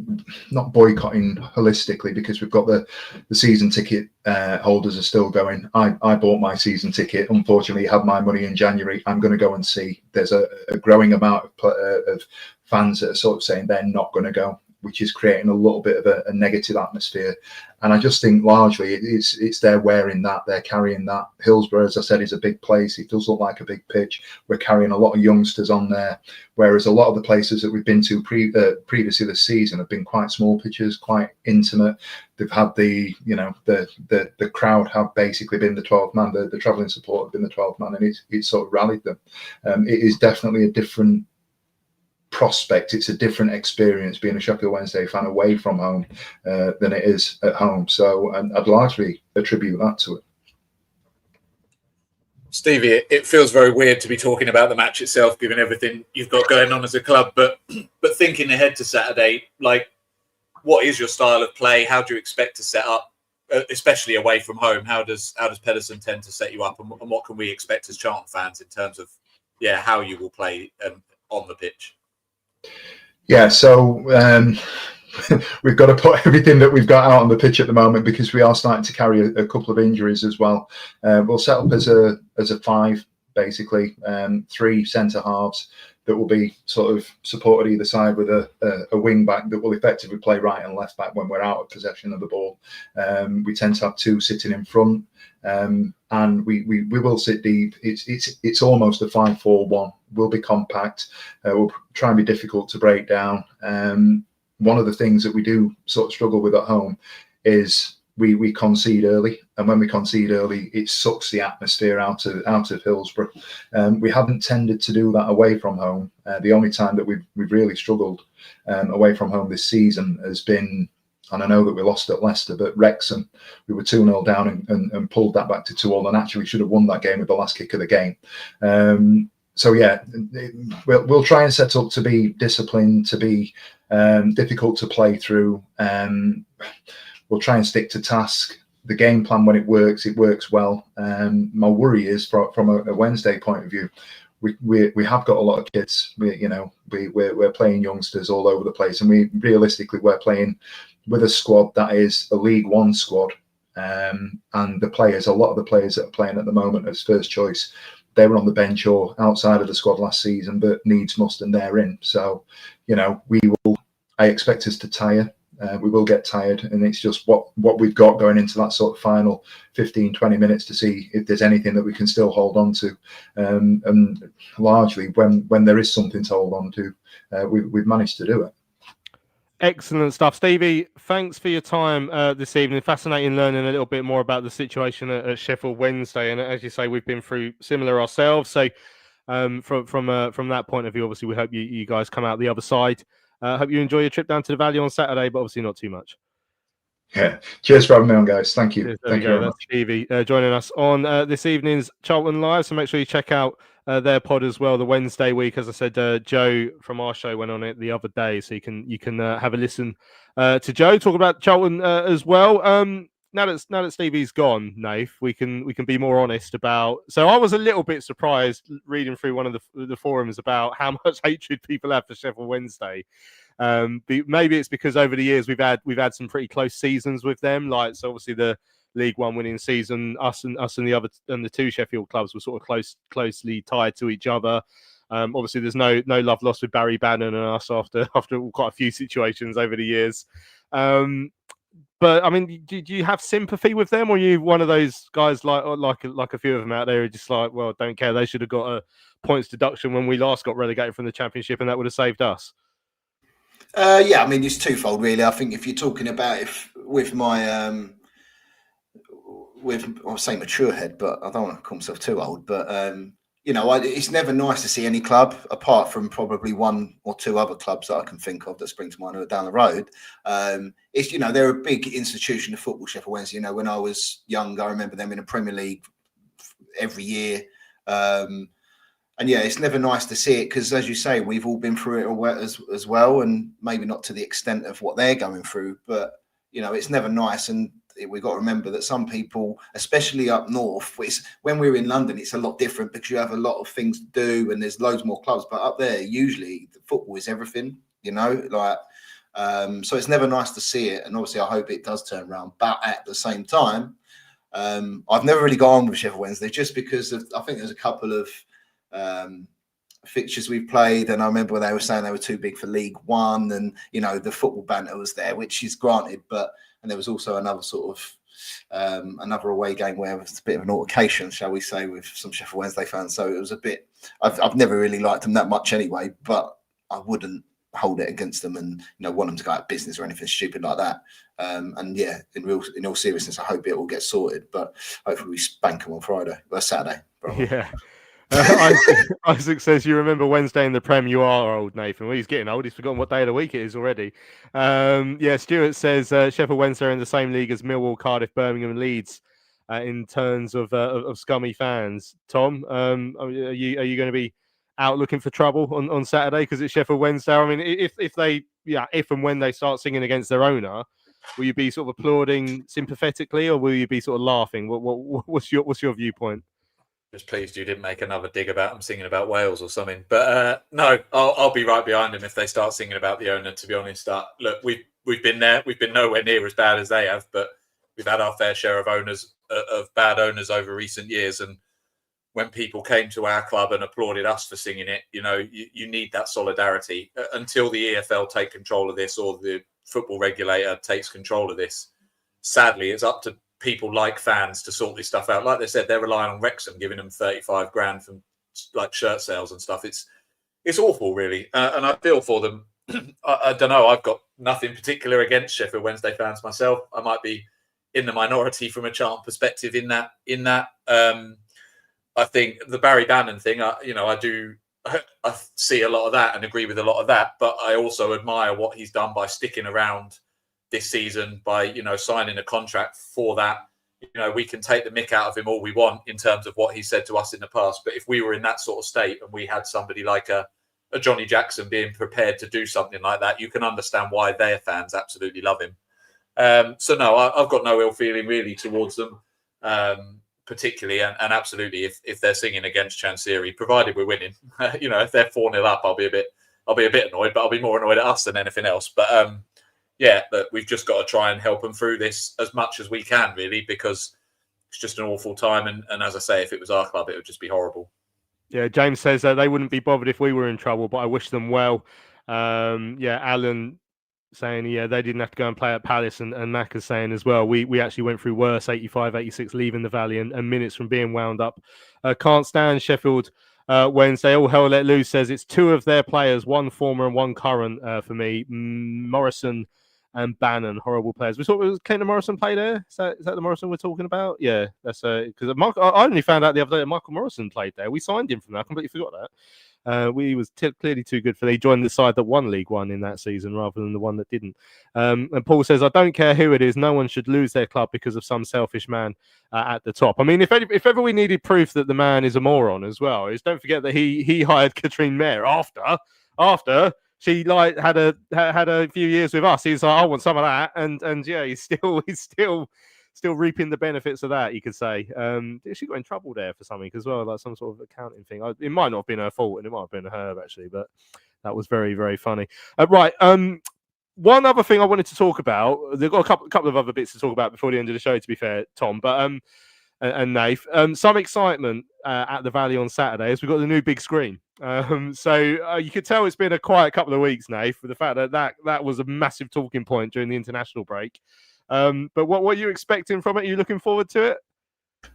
S8: not boycotting holistically, because we've got the season ticket holders are still going. I bought my season ticket. Unfortunately, had my money in January. I'm going to go and see. There's a growing amount of fans that are sort of saying they're not going to go, which is creating a little bit of a negative atmosphere. And I just think largely it's they're wearing that, they're carrying that. Hillsborough, as I said, is a big place. It does look like a big pitch. We're carrying a lot of youngsters on there, whereas a lot of the places that we've been to previously this season have been quite small pitches, quite intimate. They've had the crowd have basically been the 12th man, the travelling support have been the 12th man, and it's sort of rallied them. It is definitely a different prospect. It's a different experience being a Sheffield Wednesday fan away from home than it is at home. So I'd largely attribute that to it.
S3: Stevie, it feels very weird to be talking about the match itself, given everything you've got going on as a club. But thinking ahead to Saturday, what is your style of play? How do you expect to set up, especially away from home? How does Pedersen tend to set you up, and what can we expect as Charlton fans in terms of how you will play on the pitch?
S8: Yeah, so we've got to put everything that we've got out on the pitch at the moment, because we are starting to carry a couple of injuries as well. We'll set up as a 5, basically, 3 centre halves that will be sort of supported either side with a wing back that will effectively play right and left back when we're out of possession of the ball. We tend to have 2 sitting in front, and we will sit deep. It's almost a 5-4-1. We'll be compact. We'll try and be difficult to break down. One of the things that we do sort of struggle with at home is we concede early, and when we concede early, it sucks the atmosphere out of Hillsborough. We haven't tended to do that away from home. The only time that we've really struggled away from home this season has been, and I know that we lost at Leicester, but Wrexham, we were 2-0 down and pulled that back to 2-2, and actually should have won that game with the last kick of the game. So we'll try and set up to be disciplined, to be difficult to play through. We'll try and stick to task. The game plan, when it works well. My worry is from a Wednesday point of view, we have got a lot of kids. We're playing youngsters all over the place, and we're playing with a squad that is a League One squad. And a lot of the players that are playing at the moment as first choice, they were on the bench or outside of the squad last season, but needs must, and they're in. So, I expect us to tire. we will get tired, and it's just what we've got going into that sort of final 15-20 minutes to see if there's anything that we can still hold on to. And largely, when there is something to hold on to, we've managed to do it.
S1: Excellent stuff, Stevie. Thanks for your time this evening. Fascinating learning a little bit more about the situation at Sheffield Wednesday, and as you say, we've been through similar ourselves. So, from that point of view, obviously, we hope you guys come out the other side. Hope you enjoy your trip down to the Valley on Saturday, but obviously not too much.
S8: Yeah. Cheers for having me on, guys. Thank you.
S1: Cheers,
S8: Thank you very
S1: That's
S8: much.
S1: Stevie joining us on this evening's Charlton Live. So make sure you check out their pod as well. The Wednesday week, as I said, Joe from our show went on it the other day, so you can have a listen to Joe talk about Charlton as well. Now that Stevie's gone, Nath, we can be more honest about. So I was a little bit surprised reading through one of the forums about how much hatred people have for Sheffield Wednesday. Maybe it's because over the years we've had some pretty close seasons with them. Like, so obviously the League One winning season, us and the two Sheffield clubs were sort of closely tied to each other. Obviously, there's no love lost with Barry Bannon and us after quite a few situations over the years. But I mean, do you have sympathy with them, or are you one of those guys like a few of them out there who are just like, well, don't care, they should have got a points deduction when we last got relegated from the Championship, and that would have saved us?
S2: Yeah, I mean, it's twofold, really. I think if you're talking about with my I'll say mature head, but I don't want to call myself too old. But it's never nice to see any club, apart from probably one or two other clubs that I can think of that spring to mind down the road. They're a big institution of football, Sheffield Wednesday. When I was young, I remember them in the Premier League every year. And yeah, it's never nice to see it because, as you say, we've all been through it as well, and maybe not to the extent of what they're going through. But it's never nice, and we've got to remember that some people, especially up north, when we're in London, it's a lot different because you have a lot of things to do and there's loads more clubs. But up there, usually the football is everything. So it's never nice to see it, and obviously I hope it does turn around. But at the same time, I've never really got on with Sheffield Wednesday just because I think there's a couple of fixtures we've played, and I remember when they were saying they were too big for League One, and the football banter was there, which is granted, and there was also another sort of another away game where it was a bit of an altercation, shall we say, with some Sheffield Wednesday fans. So it was a bit. I've never really liked them that much anyway, but I wouldn't hold it against them and want them to go out of business or anything stupid like that. And yeah, in all seriousness, I hope it will get sorted, but hopefully we spank them on Saturday. Probably.
S1: Yeah. Isaac says, you remember Wednesday in the Prem? You are old, Nathan. Well, he's getting old. He's forgotten what day of the week it is already. Stuart says Sheffield Wednesday are in the same league as Millwall, Cardiff, Birmingham and Leeds in terms of scummy fans. Tom, are you going to be out looking for trouble on Saturday because it's Sheffield Wednesday? I mean, if and when they start singing against their owner, will you be sort of applauding sympathetically, or will you be sort of laughing? What's your viewpoint?
S3: Just pleased you didn't make another dig about them singing about Wales or something. But no, I'll be right behind them if they start singing about the owner, to be honest. Look, we've been there. We've been nowhere near as bad as they have, but we've had our fair share of bad owners over recent years. And when people came to our club and applauded us for singing it, you need that solidarity. Until the EFL take control of this, or the football regulator takes control of this, sadly, it's up to people like fans to sort this stuff out. Like they said, they're relying on Wrexham giving them 35 grand from like shirt sales and stuff. It's awful, really, and I feel for them. I don't know. I've got nothing particular against Sheffield Wednesday fans myself. I might be in the minority from a Charlton perspective in that. I think the Barry Bannon thing. I see a lot of that and agree with a lot of that, but I also admire what he's done by sticking around this season, by signing a contract for that. We can take the mick out of him all we want in terms of what he said to us in the past, but if we were in that sort of state and we had somebody like a Johnny Jackson being prepared to do something like that, you can understand why their fans absolutely love him. So no, I've got no ill feeling really towards them, particularly, and absolutely if they're singing against Chansiri, provided we're winning. If they're 4-0 up, I'll be a bit annoyed, but I'll be more annoyed at us than anything else. But but we've just got to try and help them through this as much as we can, really, because it's just an awful time. And as I say, if it was our club, it would just be horrible.
S1: Yeah, James says they wouldn't be bothered if we were in trouble, but I wish them well. Alan saying, yeah, they didn't have to go and play at Palace, and Mac is saying as well, we actually went through worse, 85, 86, leaving the Valley and minutes from being wound up. Can't stand Sheffield Wednesday. All hell let loose says it's two of their players, one former and one current for me. Morrison and Bannon, horrible players. We thought it was Clinton Morrison play there. Is that the Morrison we're talking about? Yeah, that's because I only found out the other day that Michael Morrison played there. We signed him from that. I completely forgot that. We was clearly too good for them. He joined the side that won League One in that season rather than the one that didn't. And Paul says, I don't care who it is. No one should lose their club because of some selfish man at the top. I mean, if ever we needed proof that the man is a moron as well, is don't forget that he hired Katrine Mayer after she had a few years with us. He's like, I want some of that, and yeah, he's still reaping the benefits of that, you could say. She got in trouble there for something as well, like some sort of accounting thing. It might not have been her fault, and it might have been her actually, but that was very, very funny. Right. One other thing I wanted to talk about. They've got a couple of other bits to talk about before the end of the show, to be fair, Tom. But and Nath, some excitement at the Valley on Saturday as we got the new big screen. So you could tell it's been a quiet couple of weeks, Nath, with the fact that was a massive talking point during the international break. But what are you expecting from it? Are you looking forward to it?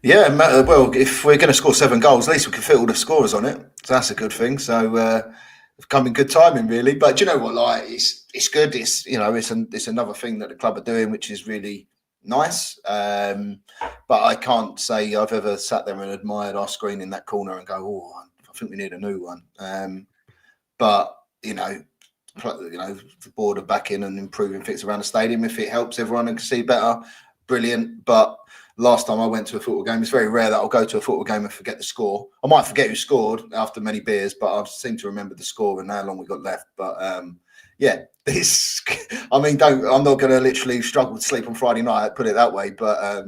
S2: Yeah, well, if we're going to score 7 goals, at least we can fit all the scorers on it. So that's a good thing. So it's come in good timing, really. But do you know what? Like, it's good. It's it's another thing that the club are doing, which is really nice. But I can't say I've ever sat there and admired our screen in that corner and go, oh, I think we need a new one. But the board are backing and improving things around the stadium. If it helps everyone and can see better, brilliant. But last time I went to a football game, it's very rare that I'll go to a football game and forget the score. I might forget who scored after many beers, but I seem to remember the score and how long we got left. But yeah, I'm not going to literally struggle to sleep on Friday night, put it that way. But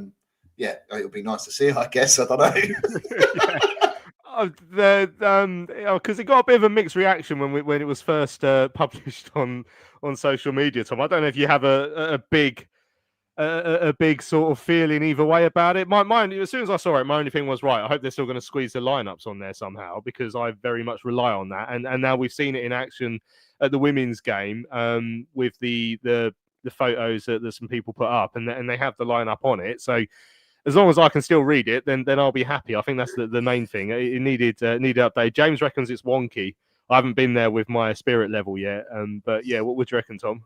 S2: yeah, it'll be nice to see, I guess. I don't know.
S1: Because it got a bit of a mixed reaction when it was first published on social media, Tom. I don't know if you have a big sort of feeling either way about it. Mine, as soon as I saw it, my only thing was, right, I hope they're still going to squeeze the lineups on there somehow, because I very much rely on that. And now we've seen it in action at the women's game with the photos that some people put up, and they have the lineup on it. So as long as I can still read it, then I'll be happy. I think that's the main thing. It needed update. James reckons it's wonky. I haven't been there with my spirit level yet. But yeah, what would you reckon, Tom?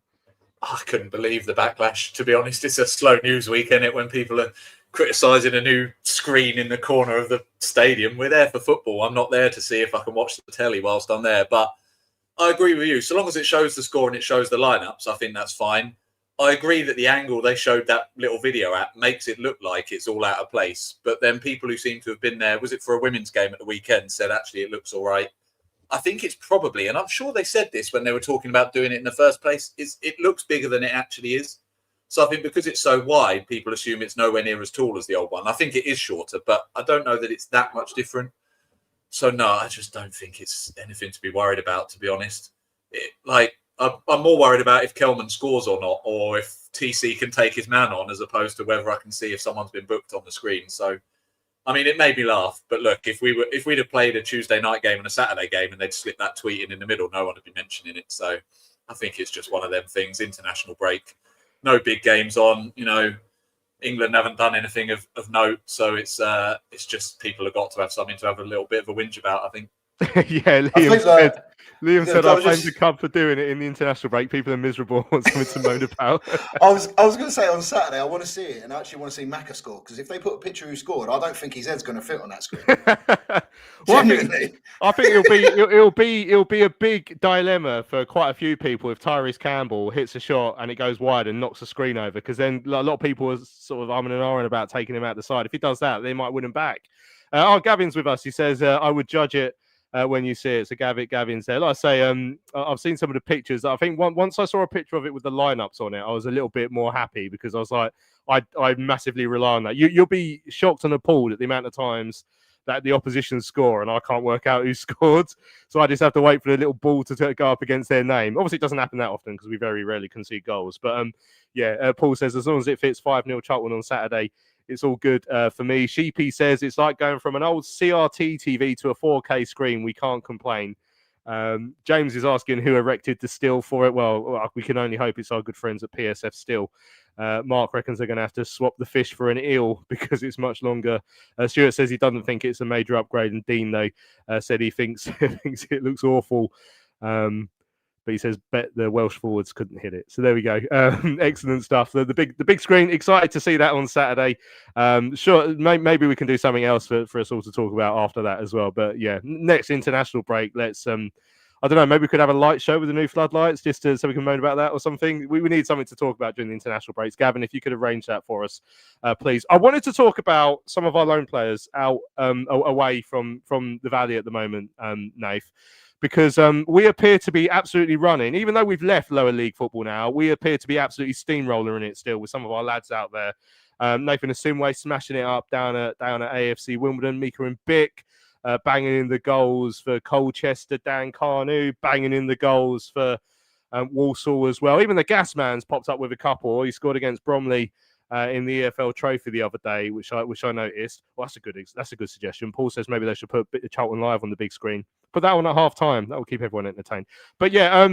S3: I couldn't believe the backlash, to be honest. It's a slow news week, isn't it, when people are criticising a new screen in the corner of the stadium. We're there for football. I'm not there to see if I can watch the telly whilst I'm there. But I agree with you. So long as it shows the score and it shows the lineups, I think that's fine. I agree that the angle they showed that little video at makes it look like it's all out of place. But then people who seem to have been there, was it for a women's game at the weekend, said actually it looks all right. I think it's probably, and I'm sure they said this when they were talking about doing it in the first place, it looks bigger than it actually is. So I think because it's so wide, people assume it's nowhere near as tall as the old one. I think it is shorter, but I don't know that it's that much different. So no, I just don't think it's anything to be worried about, to be honest. I'm more worried about if Kelman scores or not, or if TC can take his man on, as opposed to whether I can see if someone's been booked on the screen. So, I mean, it made me laugh, but look, if we'd have played a Tuesday night game and a Saturday game and they'd slip that tweet in the middle, no one would be mentioning it. So I think it's just one of them things. International break, no big games on. England haven't done anything of note, so it's just people have got to have something to have a little bit of a whinge about, I think.
S1: Yeah, Liam said I blamed the club for doing it in the international break. People are miserable, want something to moan about.
S2: I was going to say on Saturday, I want to see it, and I actually want to see Macca score, because if they put a picture who scored, I don't think his head's going to fit on that screen.
S1: I think it'll be a big dilemma for quite a few people if Tyrese Campbell hits a shot and it goes wide and knocks the screen over, because then a lot of people are sort of umming and ahhing about taking him out the side. If he does that, they might win him back. Gavin's with us. He says I would judge it when you see it. So Gavin's there. Like I say, I've seen some of the pictures. I think once I saw a picture of it with the lineups on it, I was a little bit more happy, because I was like, I massively rely on that. You'll be shocked and appalled at the amount of times that the opposition score and I can't work out who scored. So I just have to wait for the little ball to go up against their name. Obviously, it doesn't happen that often because we very rarely concede goals. But Paul says as long as it fits 5-0 Charlton on Saturday, it's all good for me. Sheepy says it's like going from an old CRT TV to a 4K screen. We can't complain. James is asking who erected the still for it. Well, we can only hope it's our good friends at PSF Still. Mark reckons they're going to have to swap the fish for an eel because it's much longer. Stuart says he doesn't think it's a major upgrade, and Dean though said he thinks thinks it looks awful. But he says bet the Welsh forwards couldn't hit it. So there we go. Excellent stuff. The big screen. Excited to see that on Saturday. Sure, maybe we can do something else for us all to talk about after that as well. But yeah, next international break. Let's I don't know. Maybe we could have a light show with the new floodlights, just so we can moan about that or something. We need something to talk about during the international breaks. Gavin, if you could arrange that for us, please. I wanted to talk about some of our loan players out away from the Valley at the moment, Nath. Because we appear to be absolutely running, even though we've left lower league football now, we appear to be absolutely steamrolling it still with some of our lads out there. Nathan Asimwe smashing it up down at AFC Wimbledon, Mika and Bick banging in the goals for Colchester, Dan Carnew banging in the goals for Walsall as well. Even the Gas Man's popped up with a couple. He scored against Bromley in the EFL Trophy the other day, which I noticed. Well, that's a good suggestion. Paul says maybe they should put a bit of Charlton Live on the big screen. Put that on at half time. That will keep everyone entertained. But yeah,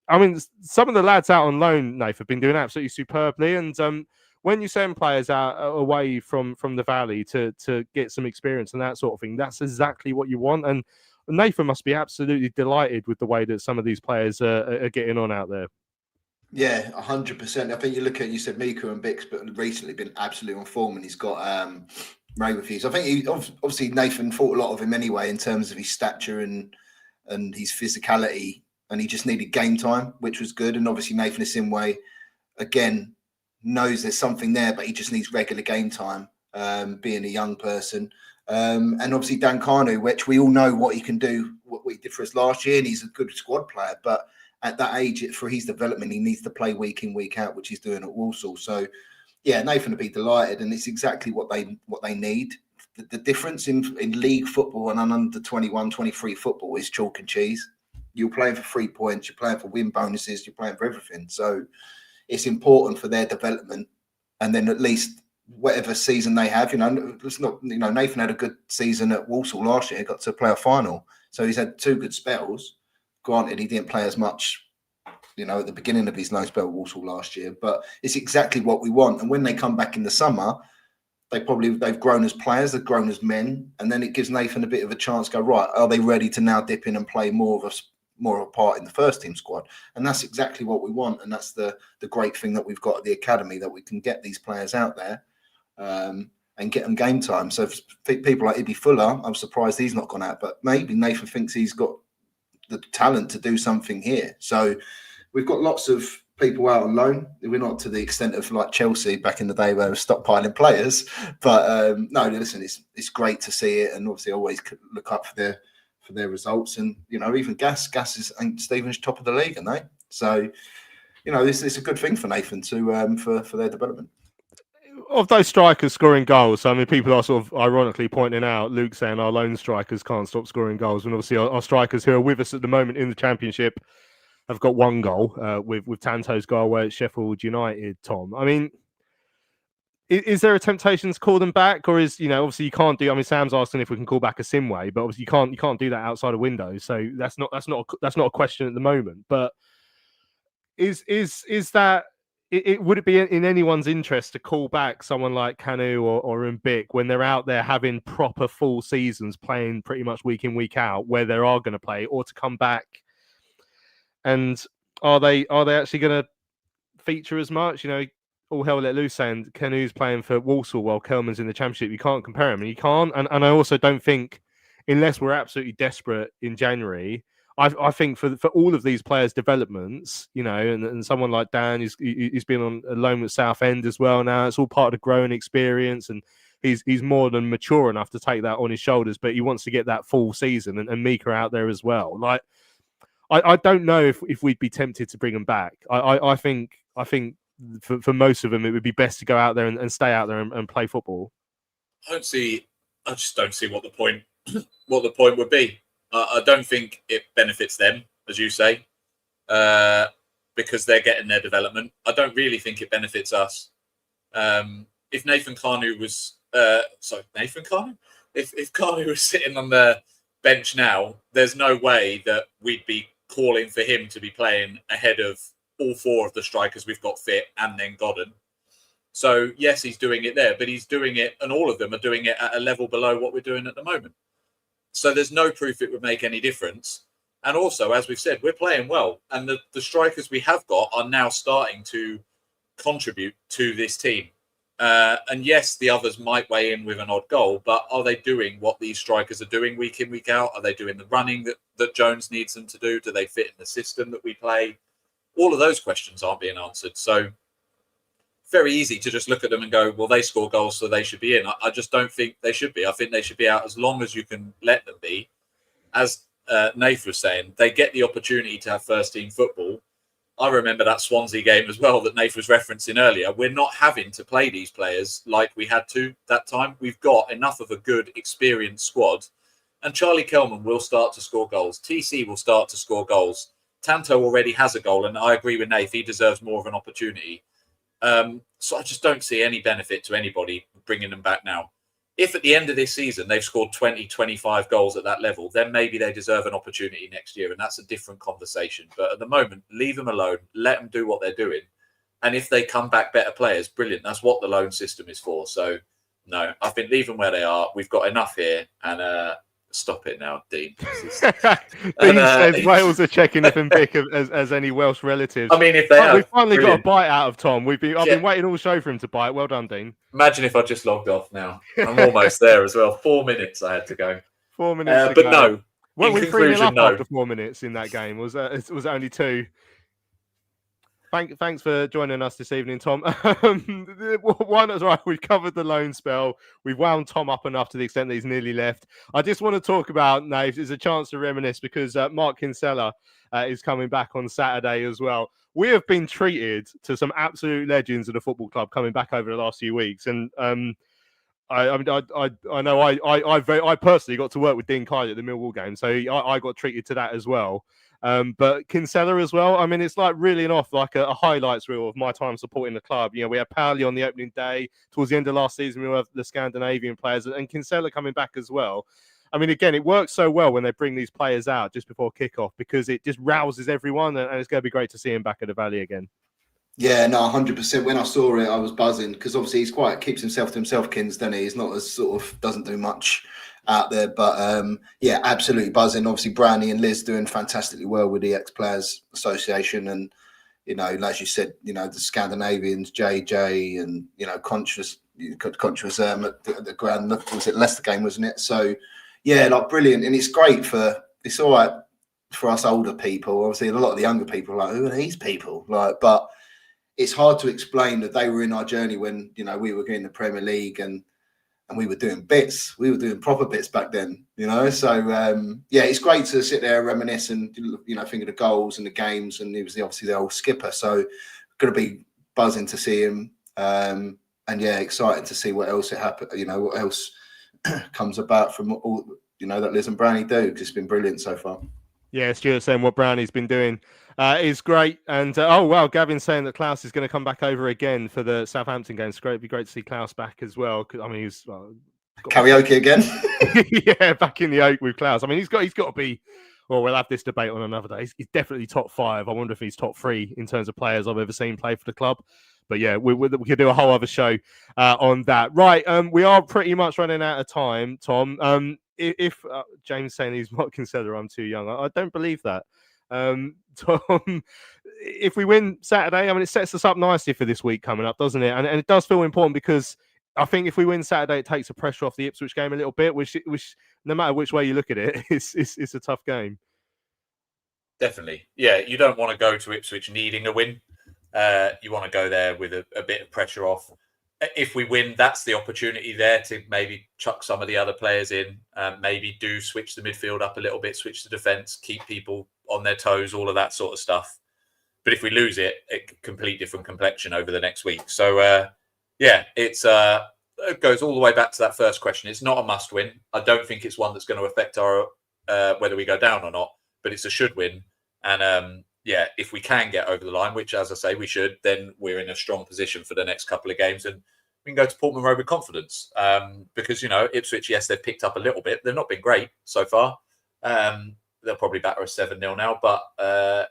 S1: I mean, some of the lads out on loan, Nath, have been doing absolutely superbly. And when you send players out away from the Valley to get some experience and that sort of thing, that's exactly what you want. And Nathan must be absolutely delighted with the way that some of these players are getting on out there.
S2: Yeah, 100%. I think you said Mika and Bix, but recently been absolutely on form, and he's got Ray reviews. I think obviously Nathan thought a lot of him anyway in terms of his stature and his physicality, and he just needed game time, which was good. And obviously Nathan Asimwe, again, knows there's something there, but he just needs regular game time, being a young person. And obviously Dan Carnew, which we all know what he can do, what he did for us last year, and he's a good squad player, but at that age, for his development, he needs to play week in, week out, which he's doing at Walsall. So, yeah, Nathan will be delighted, and it's exactly what they need. The difference in league football and under 21, 23 football is chalk and cheese. You're playing for 3 points, you're playing for win bonuses, you're playing for everything. So it's important for their development, and then at least whatever season they have, it's not, Nathan had a good season at Walsall last year, got to play a final, so he's had 2 good spells. Granted, he didn't play as much, at the beginning of his loan spell at Walsall last year, but it's exactly what we want. And when they come back in the summer, they've grown as players, they've grown as men, and then it gives Nathan a bit of a chance to go, right, are they ready to now dip in and play more of a part in the first team squad? And that's exactly what we want. And that's the great thing that we've got at the academy, that we can get these players out there and get them game time. So for people like Ibby Fuller, I'm surprised he's not gone out, but maybe Nathan thinks he's got the talent to do something here. So we've got lots of people out on loan. We're not to the extent of like Chelsea back in the day where we're stockpiling players, but no, listen, it's great to see it, and obviously always look up for their results. And even Gas is Stephen's top of the league, aren't they? So it's a good thing for Nathan to for their development.
S1: Of those strikers scoring goals, I mean, people are sort of ironically pointing out, Luke saying our lone strikers can't stop scoring goals, and obviously our strikers who are with us at the moment in the Championship have got 1 goal with Tanto's goal away at Sheffield United. Tom, I mean, is there a temptation to call them back, or is obviously you can't do? I mean, Sam's asking if we can call back Asimwe, but obviously you can't do that outside of windows, so that's not a question at the moment. But is that? Would it be in anyone's interest to call back someone like Canu or Mbik when they're out there having proper full seasons, playing pretty much week in, week out, where they are going to play, or to come back? And are they actually going to feature as much? All hell let loose saying Canu's playing for Walsall while Kelman's in the Championship. You can't compare them, and you can't. And I also don't think, unless we're absolutely desperate in January, I think for all of these players' developments, and someone like Dan, he's been on a loan with Southend as well now. It's all part of the growing experience, and he's more than mature enough to take that on his shoulders. But he wants to get that full season, and Mika out there as well. Like, I don't know if we'd be tempted to bring him back. I think for most of them, it would be best to go out there and stay out there and play football. I
S3: just don't see what the point would be. I don't think it benefits them, as you say, because they're getting their development. I don't really think it benefits us. If Nathan Carnew was, if Carnew was sitting on the bench now, there's no way that we'd be calling for him to be playing ahead of all 4 of the strikers we've got fit and then Godden. So, yes, he's doing it there, but he's doing it, and all of them are doing it at a level below what we're doing at the moment. So there's no proof it would make any difference. And also, as we've said, we're playing well. And the strikers we have got are now starting to contribute to this team. And yes, the others might weigh in with an odd goal, but are they doing what these strikers are doing week in, week out? Are they doing the running that Jones needs them to do? Do they fit in the system that we play? All of those questions aren't being answered. So very easy to just look at them and go, well, they score goals, so they should be in. I just don't think they should be. I think they should be out as long as you can let them be. As Nath was saying, they get the opportunity to have first-team football. I remember that Swansea game as well that Nath was referencing earlier. We're not having to play these players like we had to that time. We've got enough of a good, experienced squad. And Charlie Kelman will start to score goals. TC will start to score goals. Tanto already has a goal, and I agree with Nath. He deserves more of an opportunity. So I just don't see any benefit to anybody bringing them back now. If at the end of this season they've scored 20, 25 goals at that level, then maybe they deserve an opportunity next year, and that's a different conversation. But at the moment, leave them alone, let them do what they're doing. And if they come back better players, brilliant. That's what the loan system is for. So, no, I think leave them where they are. We've got enough here, and stop it now, Dean.
S1: Dean says Wales are checking if Mbic as any Welsh relatives.
S3: I mean, if they have,
S1: we've finally
S3: brilliant.
S1: got a bite out of Tom. I've been waiting all show for him to bite. Well done, Dean.
S3: Imagine if I just logged off now. I'm almost there as well. 4 minutes I had to go.
S1: 4 minutes to
S3: but
S1: go.
S3: no.
S1: Weren't we 3-0 up
S3: no.
S1: after 4 minutes in that game? Was it only 2? Thanks for joining us this evening, Tom. One is right. We've covered the loan spell. We've wound Tom up enough to the extent that he's nearly left. I just want to talk about, Nave, it's a chance to reminisce because Mark Kinsella is coming back on Saturday as well. We have been treated to some absolute legends of the football club coming back over the last few weeks, and I know I personally got to work with Dean Kyle at the Millwall game, so I got treated to that as well. But Kinsella as well. I mean, it's like reeling off like a highlights reel of my time supporting the club. You know, we had Pauli on the opening day. Towards the end of last season, we have the Scandinavian players and Kinsella coming back as well. I mean, again, it works so well when they bring these players out just before kickoff because it just rouses everyone, and it's going to be great to see him back at the Valley again.
S2: Yeah, no, 100%. When I saw it, I was buzzing because obviously he's keeps himself to himself, Kins, doesn't he? He's not as doesn't do much out there, but yeah, absolutely buzzing. Obviously, Brownie and Liz doing fantastically well with the Ex-Players Association, and as you said, the Scandinavians, JJ, and conscious at the ground. Was it Leicester game, wasn't it? So yeah, like brilliant, and it's great it's all right for us older people. Obviously, a lot of the younger people are like, who are these people? But it's hard to explain that they were in our journey when we were in the Premier League and we were doing bits. We were doing proper bits back then, So yeah, it's great to sit there and reminisce and think of the goals and the games. And he was obviously the old skipper, so going to be buzzing to see him. And yeah, excited to see what else what else comes about from all that Liz and Brownie do. Because it's been brilliant so far.
S1: Yeah, Stuart saying what Brownie's been doing is great. And Gavin's saying that Klaus is going to come back over again for the Southampton game. It's great. It'd be great to see Klaus back as well. I mean, he's
S2: karaoke again.
S1: Yeah, back in the Oak with Klaus. I mean, he's got to be. Well, we'll have this debate on another day. He's definitely top 5. I wonder if he's top 3 in terms of players I've ever seen play for the club. But yeah, we could do a whole other show on that. Right, we are pretty much running out of time, Tom. If James saying he's not considered I'm too young, I don't believe that. Tom, if we win Saturday, I mean, it sets us up nicely for this week coming up, doesn't it? And it does feel important because I think if we win Saturday, it takes the pressure off the Ipswich game a little bit, which no matter which way you look at it, it's a tough game.
S3: Definitely. Yeah, you don't want to go to Ipswich needing a win. You want to go there with a bit of pressure off. If we win, that's the opportunity there to maybe chuck some of the other players in, maybe do switch the midfield up a little bit, switch the defence, keep people on their toes, all of that sort of stuff. But if we lose it complete different complexion over the next week. So, yeah, it goes all the way back to that first question. It's not a must win. I don't think it's one that's going to affect our whether we go down or not, but it's a should win. And yeah, if we can get over the line, which, as I say, we should, then we're in a strong position for the next couple of games and we can go to Portman Road with confidence. Because, Ipswich, yes, they've picked up a little bit. They've not been great so far, They'll probably batter us 7-0 now. But I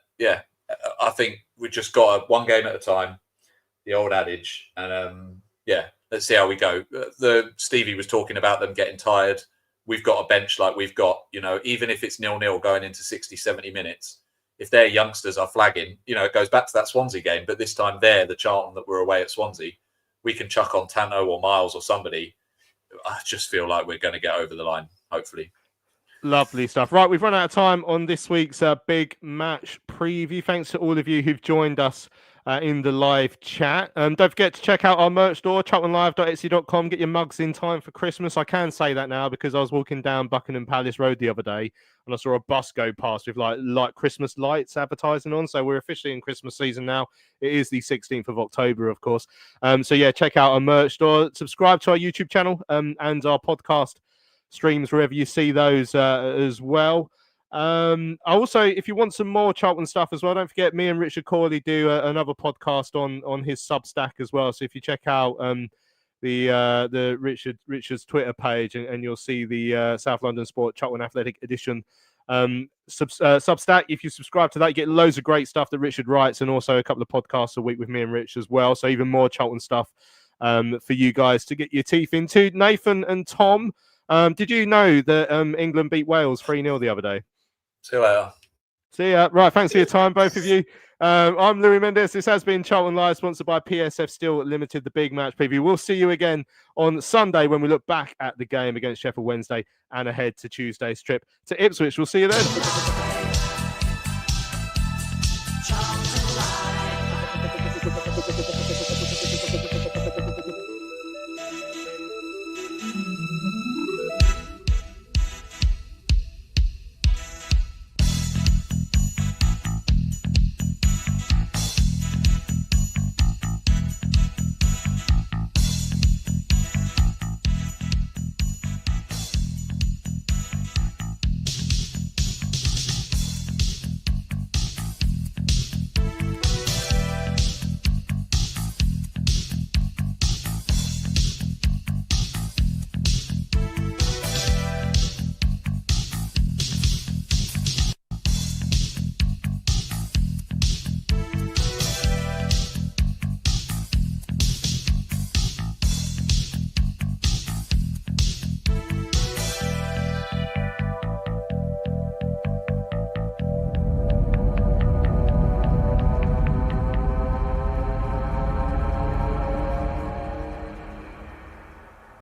S3: think we just got one game at a time, the old adage. And let's see how we go. Stevie was talking about them getting tired. We've got a bench like we've got, even if it's 0-0 going into 60, 70 minutes, if their youngsters are flagging, it goes back to that Swansea game. But this time the Charlton that were away at Swansea, we can chuck on Tanto or Miles or somebody. I just feel like we're going to get over the line, hopefully.
S1: Lovely stuff. Right, we've run out of time on this week's big match preview. Thanks to all of you who've joined us in the live chat. Don't forget to check out our merch store, charltonlive.etsy.com. Get your mugs in time for Christmas. I can say that now because I was walking down Buckingham Palace Road the other day and I saw a bus go past with like Christmas lights advertising on. So we're officially in Christmas season now. It is the 16th of October, of course. Check out our merch store. Subscribe to our YouTube channel and our podcast streams wherever you see those as well. Also, if you want some more Charlton stuff as well, don't forget me and Richard Corley do another podcast on his Substack as well. So if you check out the Richard's Twitter page and you'll see the South London Sport Charlton Athletic Edition Substack. If you subscribe to that, you get loads of great stuff that Richard writes and also a couple of podcasts a week with me and Rich as well. So even more Charlton stuff for you guys to get your teeth into. Nathan and Tom, did you know that England beat Wales 3-0 the other day?
S3: See you later.
S1: See ya. Right, thanks for your time, both of you. I'm Louis Mendes. This has been Charlton Live, sponsored by PSF Steel Limited, the big match preview. We'll see you again on Sunday when we look back at the game against Sheffield Wednesday and ahead to Tuesday's trip to Ipswich. We'll see you then.